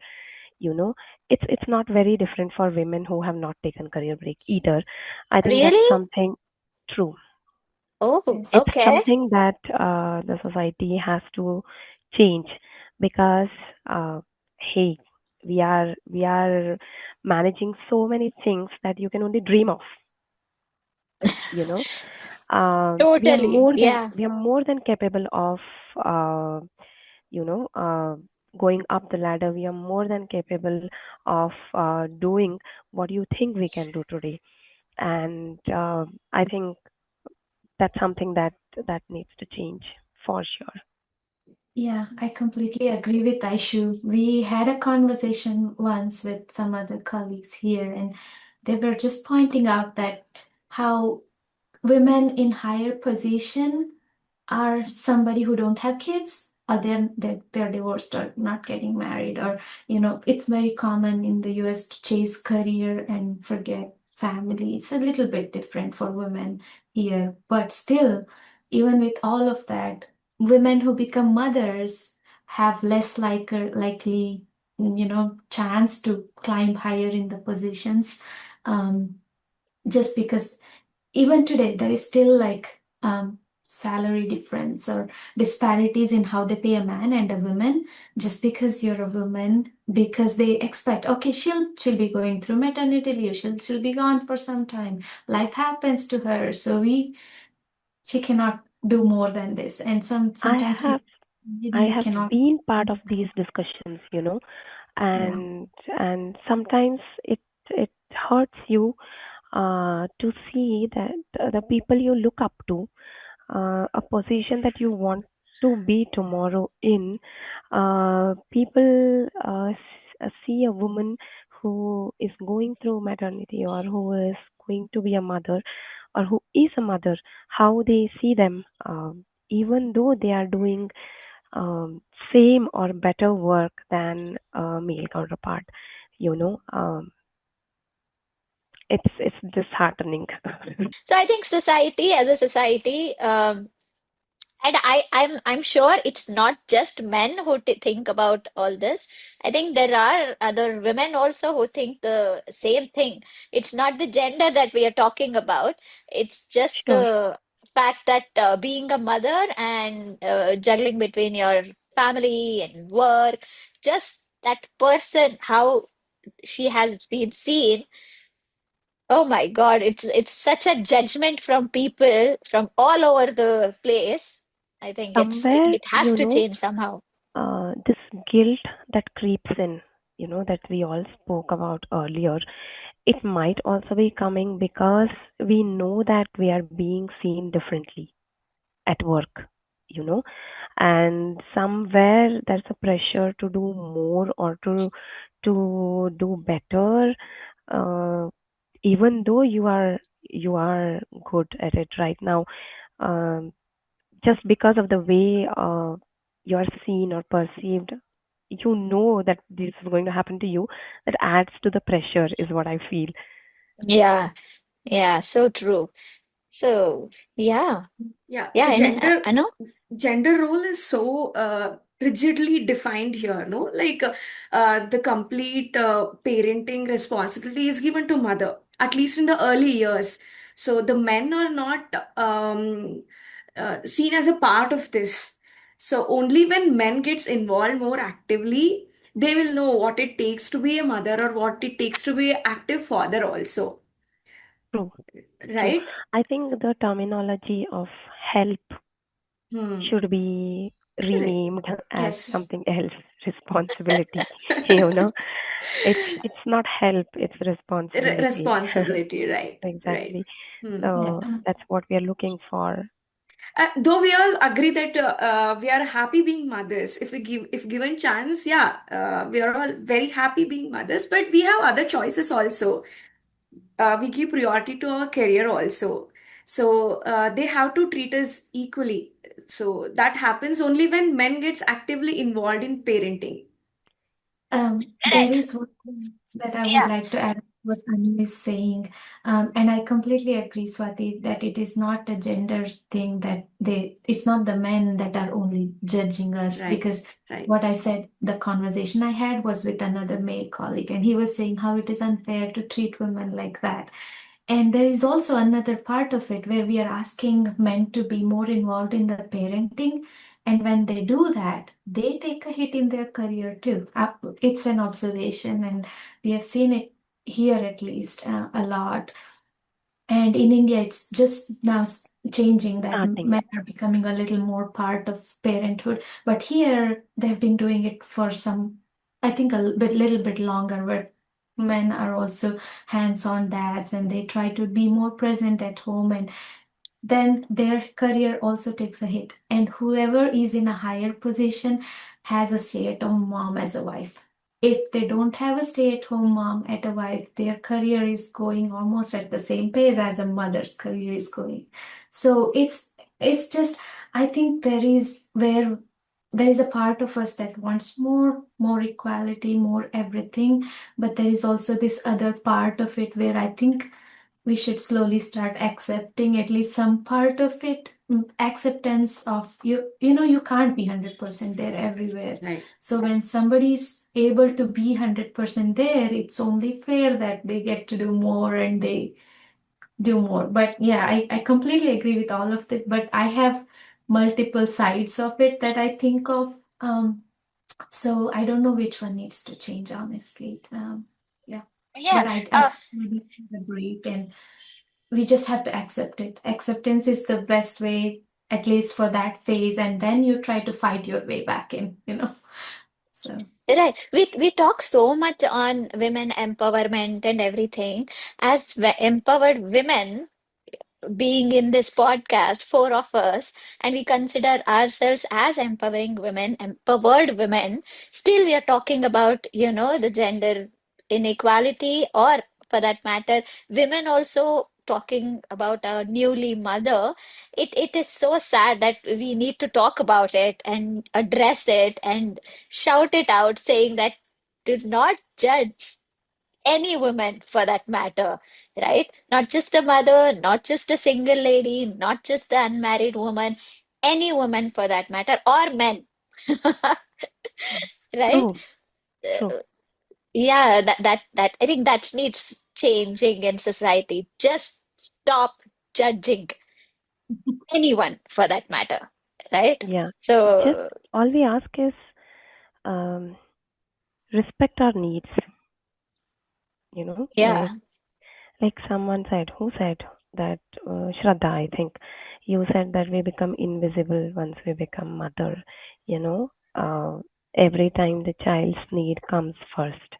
You know, it's not very different for women who have not taken career break either. I think that's Really? something true. Oh, Yes. It's okay. something that the society has to change because hey, we are managing so many things that you can only dream of. You know, we are Totally. more than Yeah. capable of uh, you know going up the ladder. We are more than capable of doing what you think we can do today, and I think that's something that needs to change for sure. Yeah, I completely agree with Aishu. We had a conversation once with some other colleagues here, and they were just pointing out that how women in higher position are somebody who don't have kids, or they're divorced or not getting married, or it's very common in the US to chase career and forget family. It's a little bit different for women here, but still, even with all of that, women who become mothers have less likely, chance to climb higher in the positions, um, just because even today there is still like salary difference or disparities in how they pay a man and a woman, just because you're a woman, because they expect, okay, she'll be going through maternity leave, she'll be gone for some time, life happens to her, so she cannot do more than this, and I sometimes have people, maybe I you have cannot. been part of these discussions, Yeah. and sometimes it hurts you to see that the people you look up to, a position that you want to be tomorrow in, people see a woman who is going through maternity or who is going to be a mother or who is a mother, how they see them, even though they are doing same or better work than a male counterpart. You know, it's disheartening. So I think society, as a society, and I'm sure it's not just men who t think about all this. I think there are other women also who think the same thing. It's not the gender that we are talking about. It's just Sure. the fact that being a mother and juggling between your family and work, just that person, how she has been seen. Oh my God, it's such a judgment from people from all over the place. I think Somewhere, it has to change somehow. this guilt that creeps in, that we all spoke about earlier, it might also be coming because we know that we are being seen differently at work, you know, and somewhere there's a pressure to do more or to do better, uh, even though you are good at it right now. Um, just because of the way you're seen or perceived, that this is going to happen to you, that adds to the pressure, is what I feel. Yeah, yeah, so true. So yeah, Yeah, yeah, the and gender I know. gender role is so rigidly defined here, no? Like the complete parenting responsibility is given to mother, at least in the early years. So the men are not seen as a part of this. So only when men gets involved more actively, they will know what it takes to be a mother or what it takes to be an active father also, True, true. right? I think the terminology of help Hmm. should be Correct. renamed as Yes. something else. Responsibility. you know it's not help, it's responsibility. Responsibility, right, right. Exactly. Hmm. Yeah. So that's what we are looking for. Though we all agree that we are happy being mothers, if given chance, yeah, we are all very happy being mothers. But we have other choices also. We give priority to our career also. So they have to treat us equally. So that happens only when men gets actively involved in parenting. There Correct. is one thing that I would Yeah, like to add to what Anu is saying, and I completely agree, Swati, that it is not a gender thing it's not the men that are only judging us, Right, because right. what I said, the conversation I had was with another male colleague, and he was saying how it is unfair to treat women like that. And there is also another part of it where we are asking men to be more involved in the parenting. And when they do that, they take a hit in their career too. It's an observation, and we have seen it here at least a lot. And in India, it's just now changing that Starting. men are becoming a little more part of parenthood. But here, they've been doing it for I think little bit longer, where men are also hands-on dads and they try to be more present at home, and then their career also takes a hit. And whoever is in a higher position has a stay-at-home mom as a wife. If they don't have a stay-at-home mom at a wife, their career is going almost at the same pace as a mother's career is going. So it's just, I think there is a part of us that wants more equality, more everything, but there is also this other part of it where I think we should slowly start accepting at least some part of it. Acceptance of you know, you can't be 100% there everywhere. Right. So when somebody's able to be 100% there, it's only fair that they get to do more and they do more. But yeah, I completely agree with all of it, but I have multiple sides of it that I think of. So I don't know which one needs to change, honestly. Yeah, Yeah. but I really need a break, and we just have to accept it. Acceptance is the best way, at least for that phase, and then you try to fight your way back in, you know. So Right. We talk so much on women empowerment and everything. As empowered women, being in this podcast, four of us, and we consider ourselves as empowering women, empowered women, still we are talking about, the gender inequality, or for that matter, women also talking about a newly mother. It is so sad that we need to talk about it and address it and shout it out, saying that do not judge any woman for that matter, right? Not just a mother, not just a single lady, not just the unmarried woman, any woman for that matter, or men, right? True, true. Uh, yeah, that I think that needs changing in society. Just stop judging anyone for that matter, right? Yeah. Just So, all we ask is um, respect our needs, you know, yeah. like someone said, who said that, Shraddha, I think you said that we become invisible once we become mother, you know, every time the child's need comes first.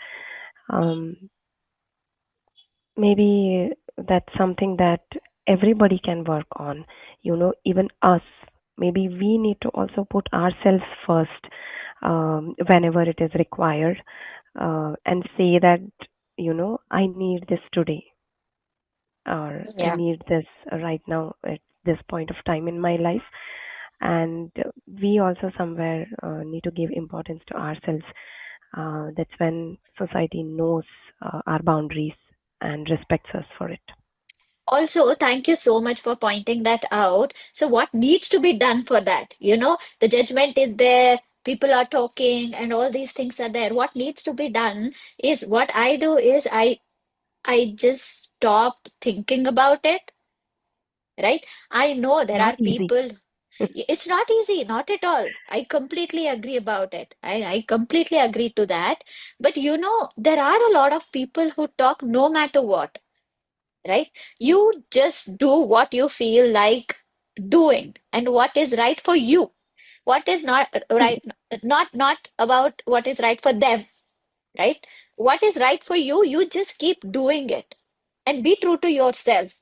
Um, maybe that's something that everybody can work on, even us. Maybe we need to also put ourselves first, whenever it is required, and say that, I need this today, or I Yeah. need this right now at this point of time in my life. And we also somewhere need to give importance to ourselves. That's when society knows our boundaries and respects us for it. Also, thank you so much for pointing that out. So, what needs to be done for that? The judgment is there, people are talking, and all these things are there. What needs to be done is what I do is I just stop thinking about it, right? I know there Not are easy. people. It's not easy, not at all. I completely agree about it. I completely agree to that. But there are a lot of people who talk no matter what, right? You just do what you feel like doing and what is right for you. What is not right, not about what is right for them, right? What is right for you, you just keep doing it and be true to yourself.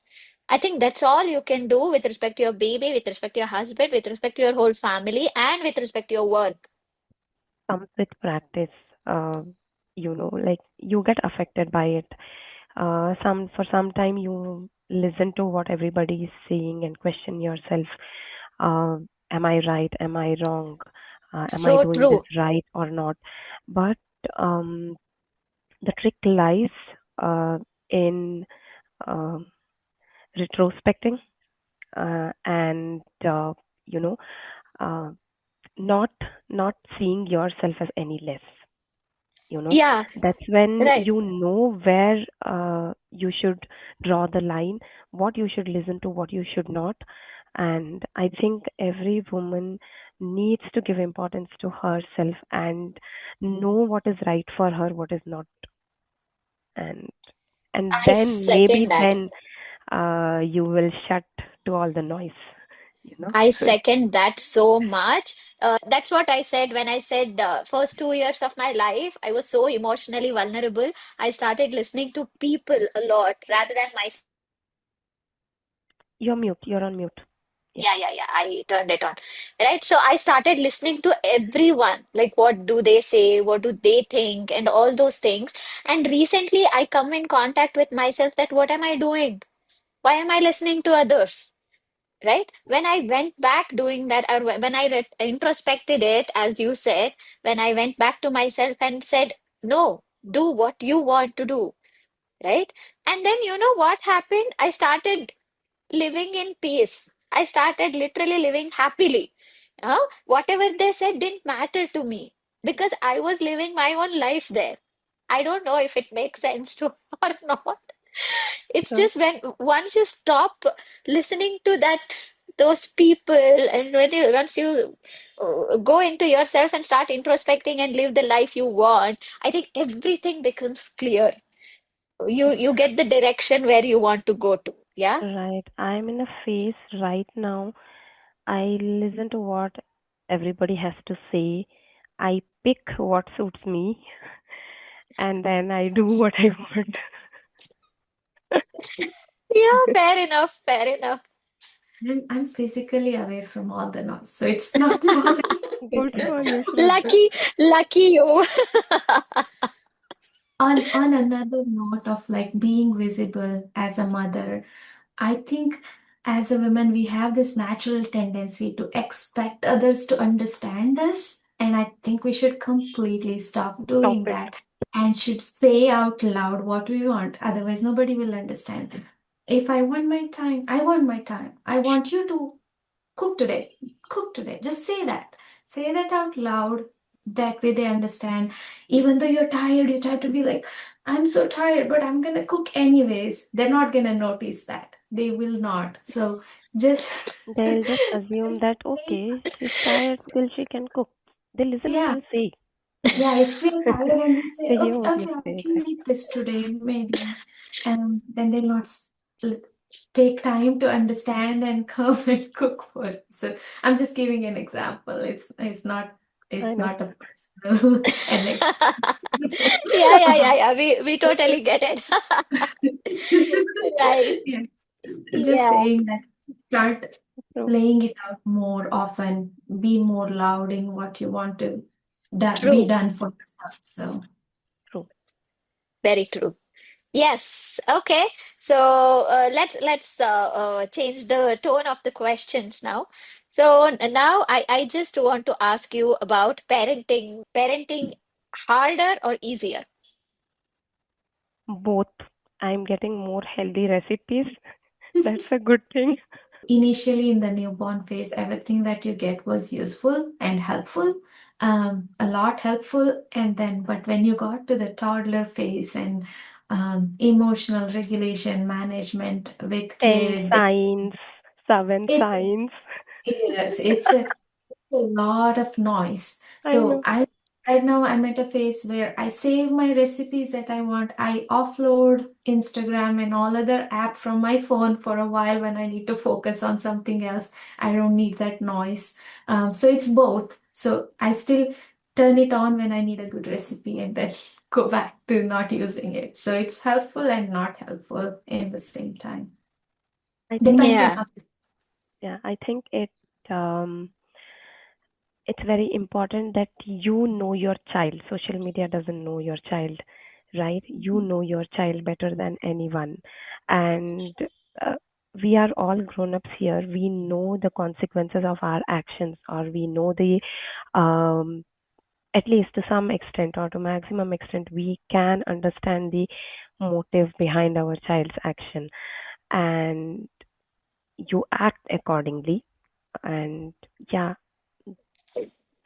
I think that's all you can do with respect to your baby, with respect to your husband, with respect to your whole family, and with respect to your work. Comes with practice. uh, like you get affected by it. Some For some time you listen to what everybody is saying and question yourself. uh, am I right, am I wrong, am I So doing this true. right or not? But um, the trick lies in um retrospecting, and you know uh, not not seeing yourself as any less. you know Yeah, that's when right. you know where you should draw the line, what you should listen to, what you should not. And I think every woman needs to give importance to herself and know what is right for her, what is not. And and I then maybe second that. then you will shut to all the noise you know I second that so much. That's what I said when I said first 2 years of my life, I was so emotionally vulnerable. I started listening to people a lot rather than myself. You're on mute. Yeah. Yeah. I turned it on. Right. So I started listening to everyone. Like, what do they say? What do they think? And all those things. And recently, I come in contact with myself that what am I doing? Why am I listening to others? Right? When I went back doing that, or when I introspected it, as you said, when I went back to myself and said, no, do what you want to do. right? And then you know what happened? I started living in peace. I started literally living happily. Whatever they said didn't matter to me because I was living my own life there. I don't know if it makes sense to or not. It's So just when once you stop listening to those people, and once you go into yourself and start introspecting and live the life you want, I think everything becomes clear. You get the direction where you want to go to. Yeah. right, I'm in a phase right now. I listen to what everybody has to say. I pick what suits me, and then I do what I want. Yeah, fair enough, fair enough. I'm physically away from all the noise, so it's not Good bothering. for you, Shraddha. Lucky, lucky you. On another note of like being visible as a mother, I think as a woman we have this natural tendency to expect others to understand us, and I think we should completely stop Stop doing it. that and should say out loud what we want. Otherwise, nobody will understand. If I want my time, I want my time. I want you to cook today. Cook today. Just say that. Say that out loud. That way they understand. Even though you're tired, you try to be like, I'm so tired, but I'm gonna cook anyways. They're not gonna notice that. They will not. So just They'll just assume just that say, okay, she's tired, still she can cook. They listen what yeah. you say. Yeah, if we're tired and we say, They hear okay, what you okay, I say can exactly. make this today, maybe, then they'll not l- take time to understand and come and cook for it. So I'm just giving an example. I It's know. not a personal and Yeah, yeah, yeah, yeah. We it's totally just get it. Right. yeah, just Yeah, saying that start True, playing it out more often, be more loud in what you want to be true. done for yourself. So. true. Very true. Yes. Okay. So let's change the tone of the questions now. So now I just want to ask you about parenting. Parenting harder or easier? Both. I'm getting more healthy recipes. That's a good thing. Initially, in the newborn phase, everything that you get was useful and helpful, a lot helpful. And then, but when you got to the toddler phase and emotional regulation management with 10 kid, signs, 7 it signs. yes, it's a lot of noise. I So know. I right now I'm at a phase where I save my recipes that I want. I offload Instagram and all other app from my phone for a while when I need to focus on something else. I don't need that noise. So it's both. So I still turn it on when I need a good recipe and then go back to not using it. So it's helpful and not helpful in the same time. I think Depends on Yeah, how. yeah, I think um it's very important that you know your child. Social media doesn't know your child, right? You know your child better than anyone. And uh, we are all grown ups here. We know the consequences of our actions, or we know the, um, at least to some extent or to maximum extent, we can understand the motive behind our child's action. And you act accordingly. And yeah,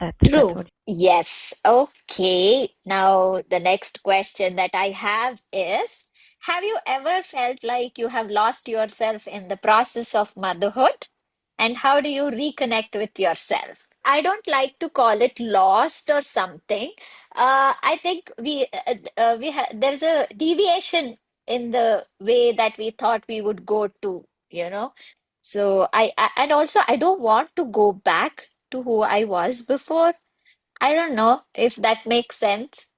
that's true. what. Yes. Okay. Now, the next question that I have is, have you ever felt like you have lost yourself in the process of motherhood? And how do you reconnect with yourself? I don't like to call it lost or something. I think we ha there's a deviation in the way that we thought we would go to, you know. So and also I don't want to go back to who I was before. I don't know if that makes sense.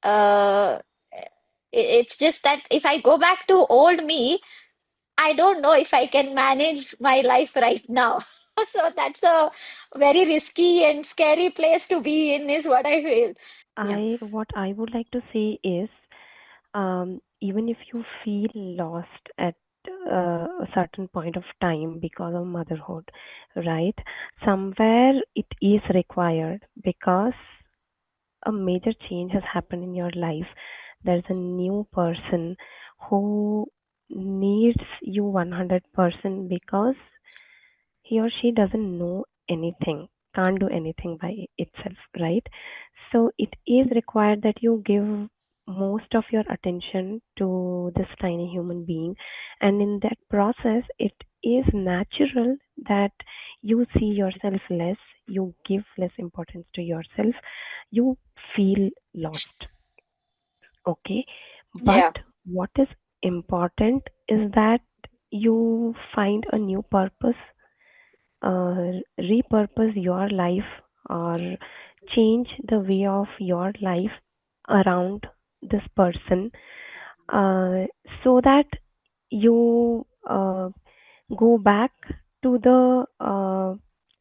Uh, it's just that if I go back to old me, I don't know if I can manage my life right now. So that's a very risky and scary place to be in, is what I feel. Yeah. What I would like to say is, even if you feel lost at a certain point of time because of motherhood, right? Somewhere it is required because a major change has happened in your life. There's a new person who needs you 100% because he or she doesn't know anything, can't do anything by itself, right? So it is required that you give most of your attention to this tiny human being, and in that process, it is natural that you see yourself less, you give less importance to yourself, you feel lost. Okay, but Yeah. what is important is that you find a new purpose, repurpose your life, or change the way of your life around this person, uh, so that you go back to the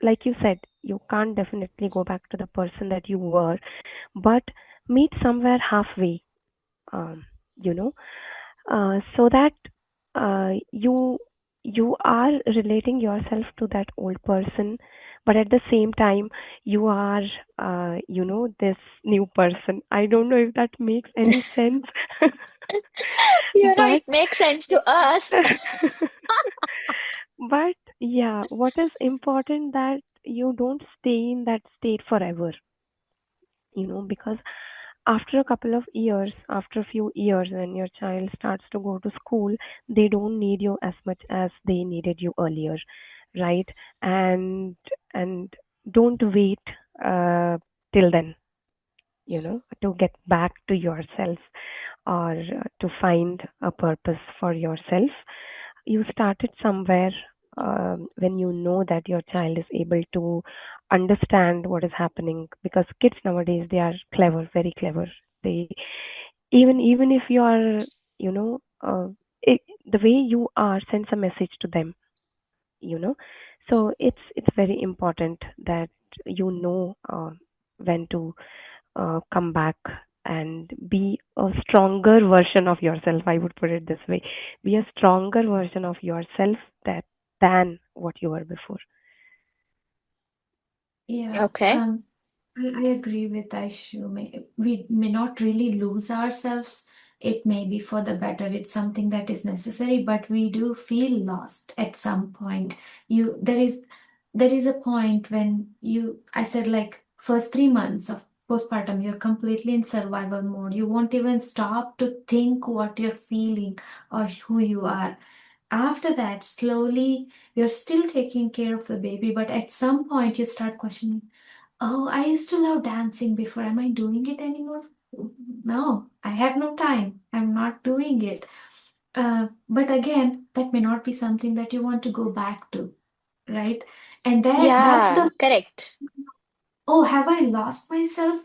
like you said, you can't definitely go back to the person that you were, but meet somewhere halfway, um, you know, so that you are relating yourself to that old person, but at the same time you are this new person. I don't know if that makes any sense. But It makes sense to us. but yeah, what is important that you don't stay in that state forever, because after a couple of years, after a few years, when your child starts to go to school, they don't need you as much as they needed you earlier, right? And and don't wait till then, to get back to yourself, or to find a purpose for yourself. You started somewhere, when you know that your child is able to understand what is happening, because kids nowadays, they are clever, very clever. They, even if you are, you know it, the way you are sends a message to them, you know so it's very important that when to come back and be a stronger version of yourself. I would put it this way: be a stronger version of yourself than what you were before. Yeah, Okay. I agree with Aishu. We may not really lose ourselves. It may be for the better. It's something that is necessary, but we do feel lost at some point. There is a point when I said, like, first 3 months of postpartum, you're completely in survival mode. You won't even stop to think what you're feeling or who you are. After that, slowly, you're still taking care of the baby, but at some point you start questioning, oh, I used to love dancing before. Am I doing it anymore? No, I have no time. I'm not doing it. But again, that may not be something that you want to go back to, right? And that's Yeah, the, correct. oh, have I lost myself?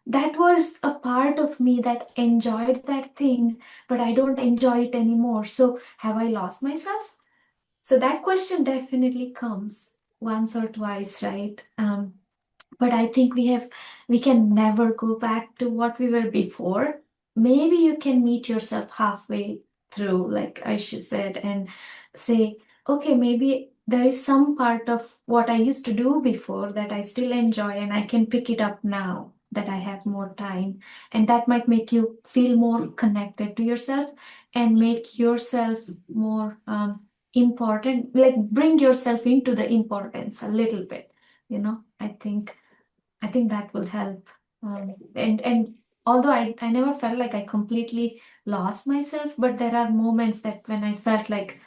That was a part of me that enjoyed that thing, but I don't enjoy it anymore. So have I lost myself? So that question definitely comes once or twice, right? But I think we can never go back to what we were before. Maybe you can meet yourself halfway through, like Aisha said, and say, okay, maybe there is some part of what I used to do before that I still enjoy, and I can pick it up now that I have more time. And that might make you feel more connected to yourself and make yourself more important, like bring yourself into the importance a little bit. I think that will help. And although I never felt like I completely lost myself, but there are moments that when I felt like,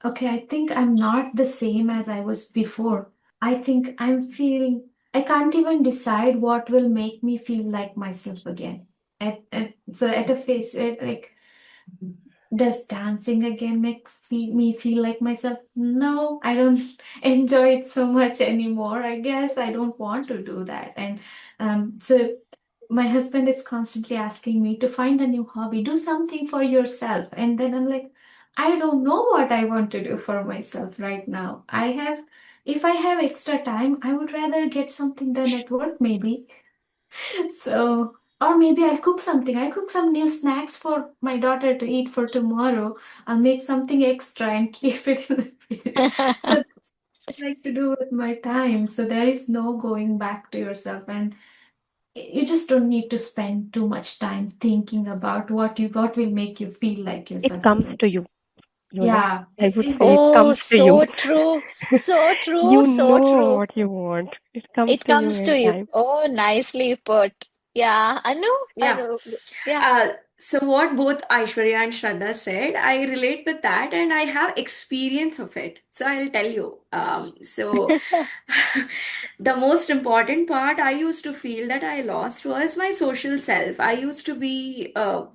okay, I think I'm not the same as I was before. I think I can't even decide what will make me feel like myself again. So at a face, like, does dancing again me feel like myself? No, I don't enjoy it so much anymore. I guess I don't want to do that. And so my husband is constantly asking me to find a new hobby, do something for yourself. And then I'm like, I don't know what I want to do for myself right now. If I have extra time, I would rather get something done at work, maybe. So, or maybe I'll cook something. I cook some new snacks for my daughter to eat for tomorrow. I'll make something extra and keep it in the fridge. So that's what I like to do with my time. So there is no going back to yourself. And you just don't need to spend too much time thinking about what will make you feel like It yourself comes again. to you, you know. Yeah, I would it's say it just Oh, comes to you. so true. So true. You So know true. what you want. It comes It to you comes in to you. time. Oh, nicely put. Yeah, Anu, Yeah. yeah. So what both Aishwarya and Shraddha said, I relate with that and I have experience of it. So I'll tell you. The most important part I used to feel that I lost was my social self. I used to be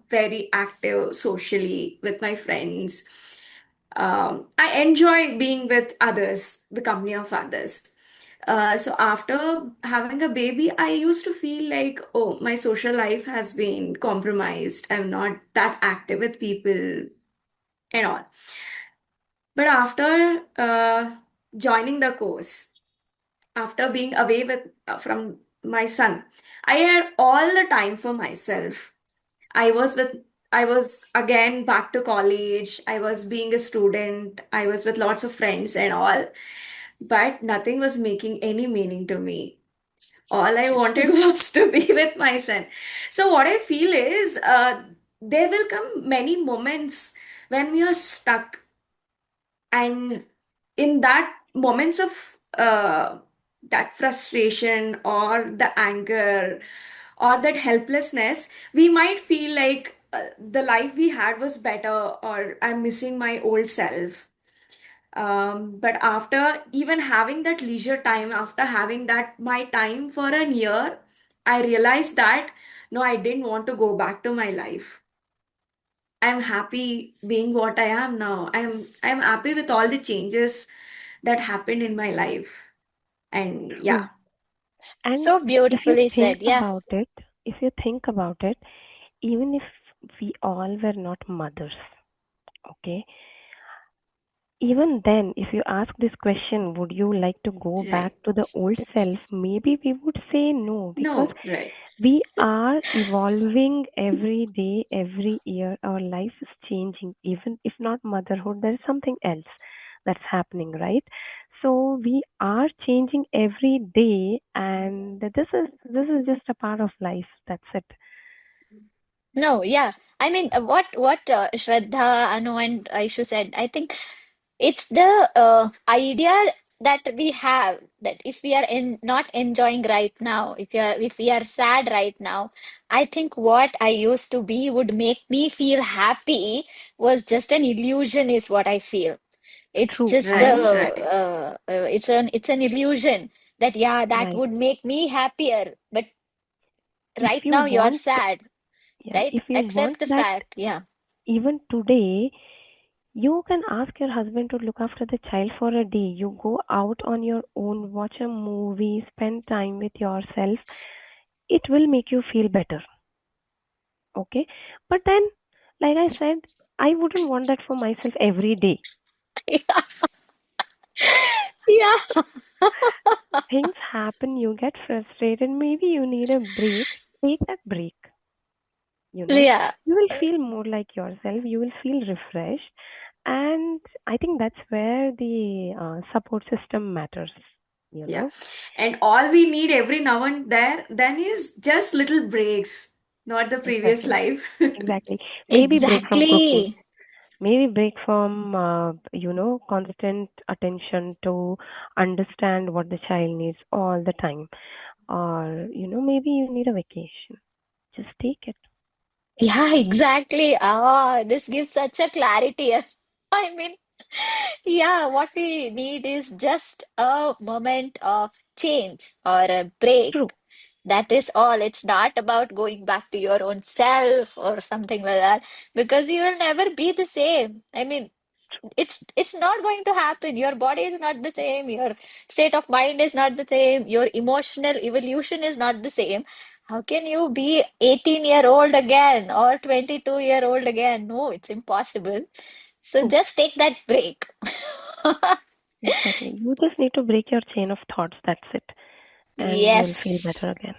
very active socially with my friends. I enjoy being with others, the company of others. So after having a baby, I used to feel like, oh, my social life has been compromised. I'm not that active with people and all. But after joining the course, after being away from my son, I had all the time for myself. I was with I was again back to college. I was being a student. I was with lots of friends and all, but nothing was making any meaning to me. All I wanted was to be with my son. So what I feel is there will come many moments when we are stuck, and in that moments of that frustration or the anger or that helplessness, we might feel like the life we had was better, or I'm missing my old self. But after even having that leisure time, after having that my time for a year, I realized that no, I didn't want to go back to my life. I'm happy being what I am now. I'm happy with all the changes that happened in my life. And True. yeah, And So if you beautifully think said. Yeah. about it, if you think about it, even if we all were not mothers, okay, even then, if you ask this question, would you like to go back right. to the old self? Maybe we would say no, because No, right. we are evolving every day, every year. Our life is changing. Even if not motherhood, there is something else that's happening, right? So we are changing every day, and this is just a part of life. That's it. No, yeah. I mean, what Shraddha, Anu, and Aishu said, I think it's the idea that we have that if we are in not enjoying right now, if we are sad right now, I think what I used to be would make me feel happy was just an illusion, is what I feel. It's True. just Right, right. it's an illusion that yeah, that Right. would make me happier. But If right you now you are want, sad, yeah, right? if you Accept want the that, fact. Yeah. even today, you can ask your husband to look after the child for a day. You go out on your own, watch a movie, spend time with yourself. It will make you feel better. Okay? But then, like I said, I wouldn't want that for myself every day. Yeah. Things happen, you get frustrated, maybe you need a break. Take that break. You know, Yeah. you will feel more like yourself, you will feel refreshed. And I think that's where the support system matters, you Yeah. know. And all we need every now and then is just little breaks, not the previous Exactly. life. Exactly. Maybe break from cooking. Exactly. Maybe break from, constant attention to understand what the child needs all the time. Or, maybe you need a vacation. Just take it. Yeah, exactly. Ah, this gives such a clarity. I mean, yeah, what we need is just a moment of change or a break. True. That is all. It's not about going back to your own self or something like that, because you will never be the same. I mean, it's not going to happen. Your body is not the same, your state of mind is not the same, your emotional evolution is not the same. How can you be 18-year-old again or 22-year-old again? No, it's impossible. So True. just take that break. Exactly. You just need to break your chain of thoughts. That's it. And you'll feel Yes. better again.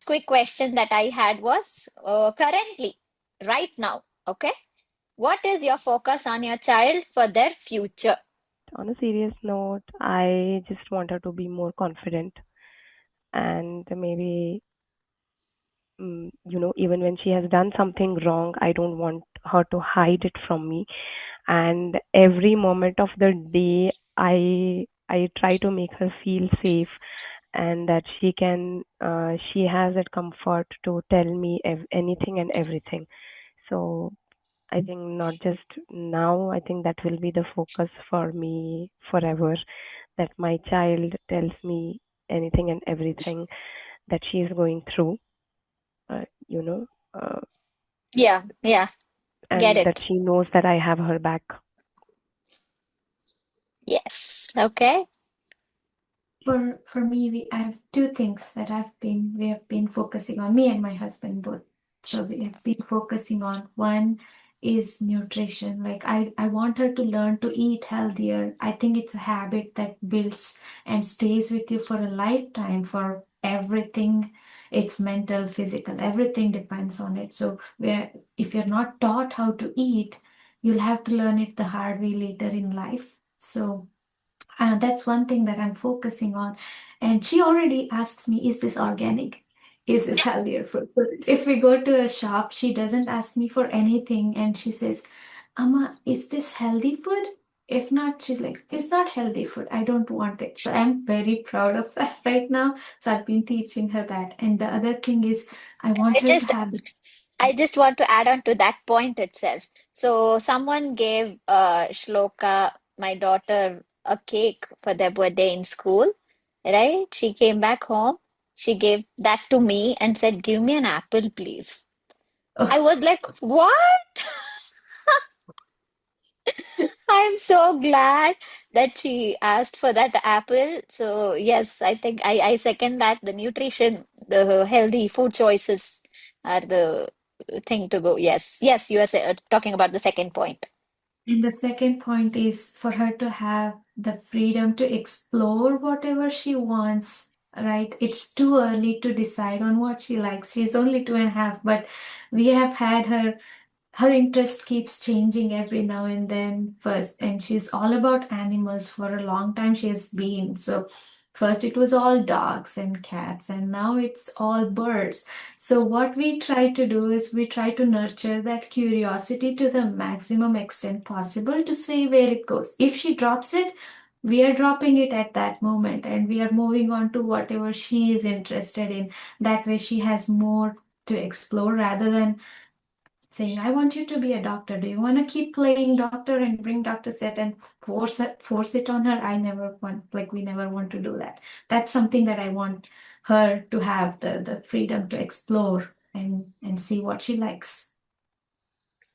Quick question that I had was currently, right now, okay? What is your focus on your child for their future? On a serious note, I just want her to be more confident and maybe even when she has done something wrong, I don't want her to hide it from me. And every moment of the day, I try to make her feel safe, and that she has that comfort to tell me anything and everything. So I think not just now, I think that will be the focus for me forever, that my child tells me anything and everything that she is going through, uh, you know, uh, Yeah, yeah, get and that it. she knows that I have her back. Yes. Okay. For me, I have two things that we have been focusing on, me and my husband both. So we have been focusing on, one is nutrition. Like I want her to learn to eat healthier. I think it's a habit that builds and stays with you for a lifetime, for everything. It's mental, physical, everything depends on it. So where if you're not taught how to eat, you'll have to learn it the hard way later in life. So that's one thing that I'm focusing on. And she already asks me, is this organic? Is this healthier food? So if we go to a shop, she doesn't ask me for anything. And she says, Amma, is this healthy food? If not, she's like, it's not healthy food. I don't want it. So I'm very proud of that right now. So I've been teaching her that. And the other thing is, I want I her to just have. I just want to add on to that point itself. So someone gave Shloka, my daughter, a cake for their birthday in school, right? She came back home. She gave that to me and said, "Give me an apple, please." I Oh, was like, "What?" I'm so glad that she asked for that apple. So yes, I think I second that. The nutrition, the healthy food choices are the thing to go. Yes, yes, you are talking about the second point. and the second point is for her to have the freedom to explore whatever she wants, right? It's too early to decide on what she likes. She's only 2.5, but we have had her interest keeps changing every now and then. First, and she's all about animals. For a long time she has been. So first it was all dogs and cats, and now it's all birds. So what we try to do is we try to nurture that curiosity to the maximum extent possible, to see where it goes. If she drops it, we are dropping it at that moment, and we are moving on to whatever she is interested in. That way she has more to explore, rather than saying, I want you to be a doctor. Do you want to keep playing doctor and bring doctor set and force it on her? I never want, like, we never want to do that. That's something that I want her to have the freedom to explore and see what she likes.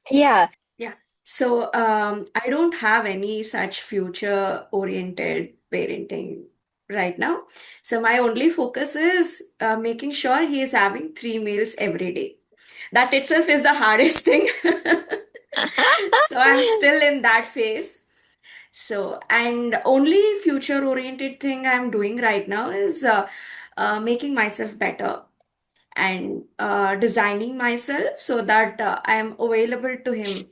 Yeah, Yeah. So I don't have any such future-oriented parenting right now. So my only focus is making sure he is having 3 meals every day. That itself is the hardest thing. So I'm still in that phase. So, and only future-oriented thing I'm doing right now is making myself better and designing myself so that I am available to him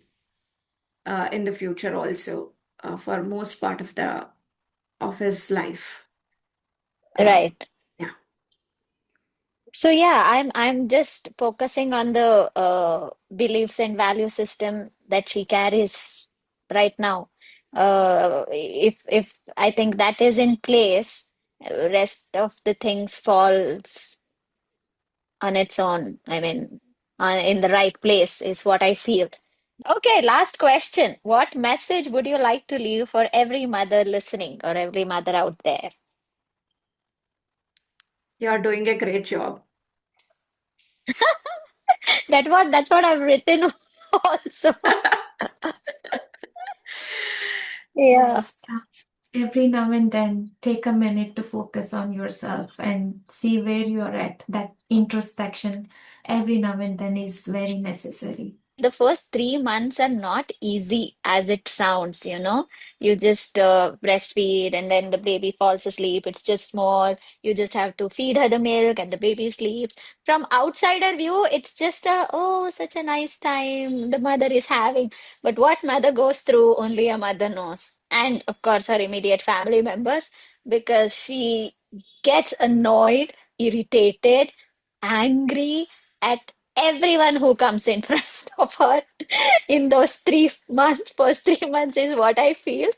in the future also for most part of his life. Uh, right. yeah. So yeah, I'm just focusing on the beliefs and value system that she carries right now. If I think that is in place, rest of the things falls on its own. I mean, in the right place is what I feel. Okay, last question. What message would you like to leave for every mother listening or every mother out there? You're doing a great job. That's what I've written also. Yeah. Yes. Every now and then, take a minute to focus on yourself and see where you're at. That introspection every now and then is very necessary. The first 3 months are not easy as it sounds, you know. You just breastfeed and then the baby falls asleep. It's just small. You just have to feed her the milk and the baby sleeps. From outsider view, it's just oh, such a nice time the mother is having. But what mother goes through, only a mother knows. And of course, her immediate family members, because she gets annoyed, irritated, angry, at everyone who comes in front of her in those 3 months. First 3 months is what I feel.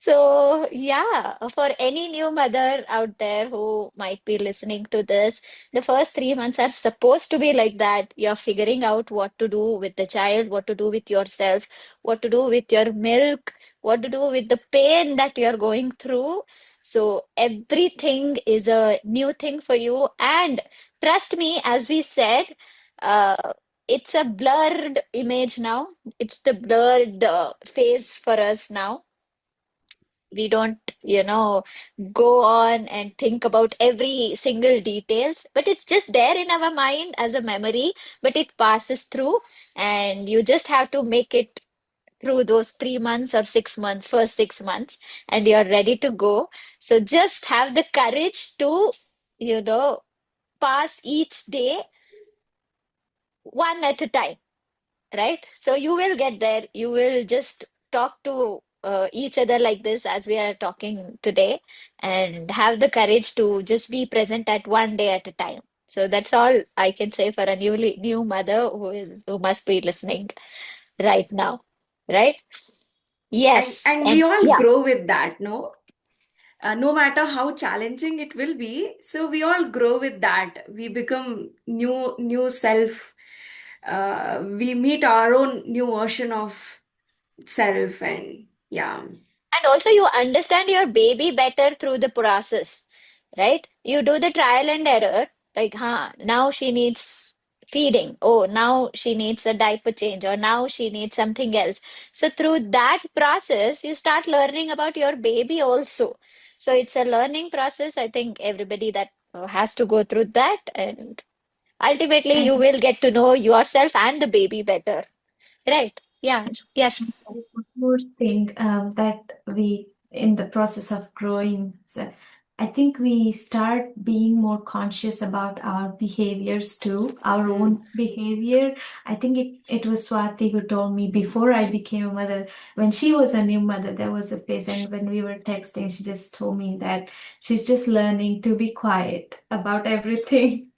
So, yeah, for any new mother out there who might be listening to this, the first 3 months are supposed to be like that. You're figuring out what to do with the child, what to do with yourself, what to do with your milk, what to do with the pain that you're going through. So, everything is a new thing for you. And trust me, as we said, it's a blurred image now. It's the blurred phase for us now. We don't, go on and think about every single details, but it's just there in our mind as a memory, but it passes through, and you just have to make it through those 3 months or 6 months, first 6 months, and you're ready to go. So just have the courage to, you know, pass each day one at a time, right? So you will get there. You will just talk to each other like this as we are talking today, and have the courage to just be present at one day at a time. So that's all I can say for a new mother who must be listening right now, right? And Yes, and we and all yeah. grow with that, no? No matter how challenging it will be, so we all grow with that. We become new self. We meet our own new version of self, and yeah. And also, you understand your baby better through the process, right? You do the trial and error, like, now she needs feeding. Oh, now she needs a diaper change, or now she needs something else. So, through that process, you start learning about your baby also. So, it's a learning process. I think everybody that has to go through that, and ultimately, you And will get to know yourself and the baby better, right? Yeah, yes. one more thing that we, in the process of growing, so I think we start being more conscious about our behaviors too, our Hmm. own behavior. I think it was Swati who told me before I became a mother, when she was a new mother, there was a phase, and when we were texting, she just told me that she's just learning to be quiet about everything.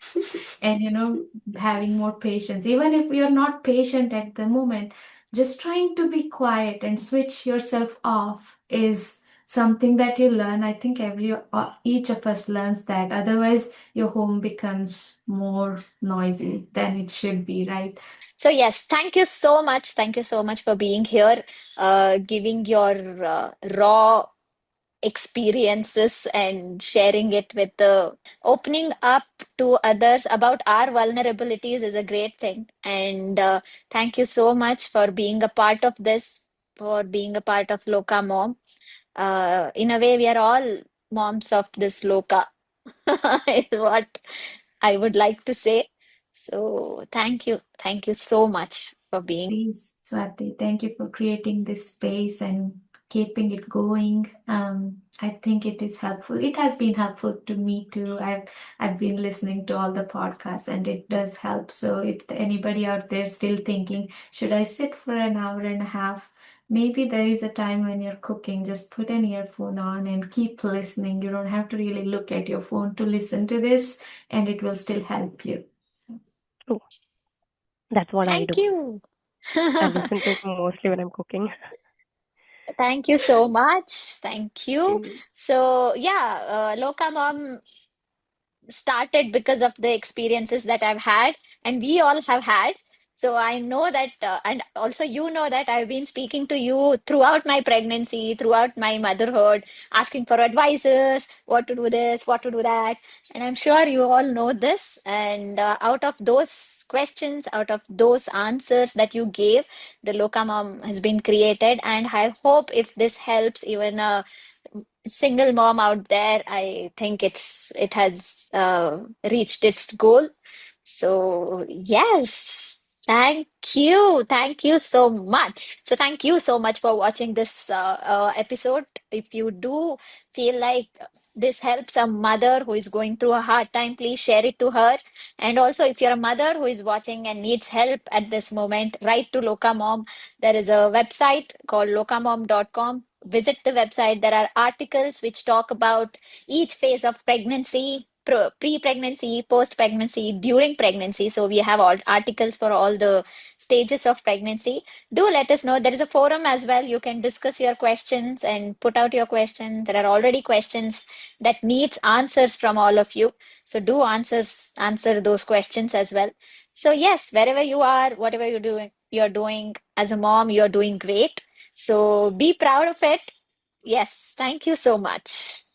And having more patience, even if you're not patient at the moment, just trying to be quiet and switch yourself off is something that you learn. I think each of us learns that, otherwise your home becomes more noisy than it should be, right? So yes, thank you so much. Thank you so much for being here, giving your raw experiences and sharing it with the opening up to others about our vulnerabilities is a great thing. And thank you so much for being a part of this, for being a part of Loka Mom. In a way, we are all moms of this Loka, is what I would like to say. So thank you. Thank you so much for being. Please, Swati, thank you for creating this space and keeping it going. I think it is helpful. It has been helpful to me too. I've been listening to all the podcasts, and it does help. So if anybody out there still thinking, should I sit for an hour and a half? Maybe there is a time when you're cooking, just put an earphone on and keep listening. You don't have to really look at your phone to listen to this, and it will still help you. So, Oh, that's what I Thank do. you. I listen to it mostly when I'm cooking. Thank you so much. Thank you. Mm. So, yeah, Loka Mom started because of the experiences that I've had, and we all have had. So I know that, and also you know that I've been speaking to you throughout my pregnancy, throughout my motherhood, asking for advices, what to do this, what to do that. And I'm sure you all know this. And out of those questions, out of those answers that you gave, the Loka Mom has been created. And I hope if this helps even single mom out there, I think it has reached its goal. So yes, thank you so much. So thank you so much for watching this episode. If you do feel like this helps a mother who is going through a hard time, please share it to her. And also, if you're a mother who is watching and needs help at this moment, write to Loka Mom. There is a website called lokamom.com. Visit the website. There are articles which talk about each phase of pregnancy, pre-pregnancy, post-pregnancy, during pregnancy. So we have all articles for all the stages of pregnancy. Do let us know. There is a forum as well. You can discuss your questions and put out your questions. There are already questions that needs answers from all of you. So do answer those questions as well. So yes, wherever you are, whatever you're doing as a mom, you're doing great. So be proud of it. Yes, thank you so much.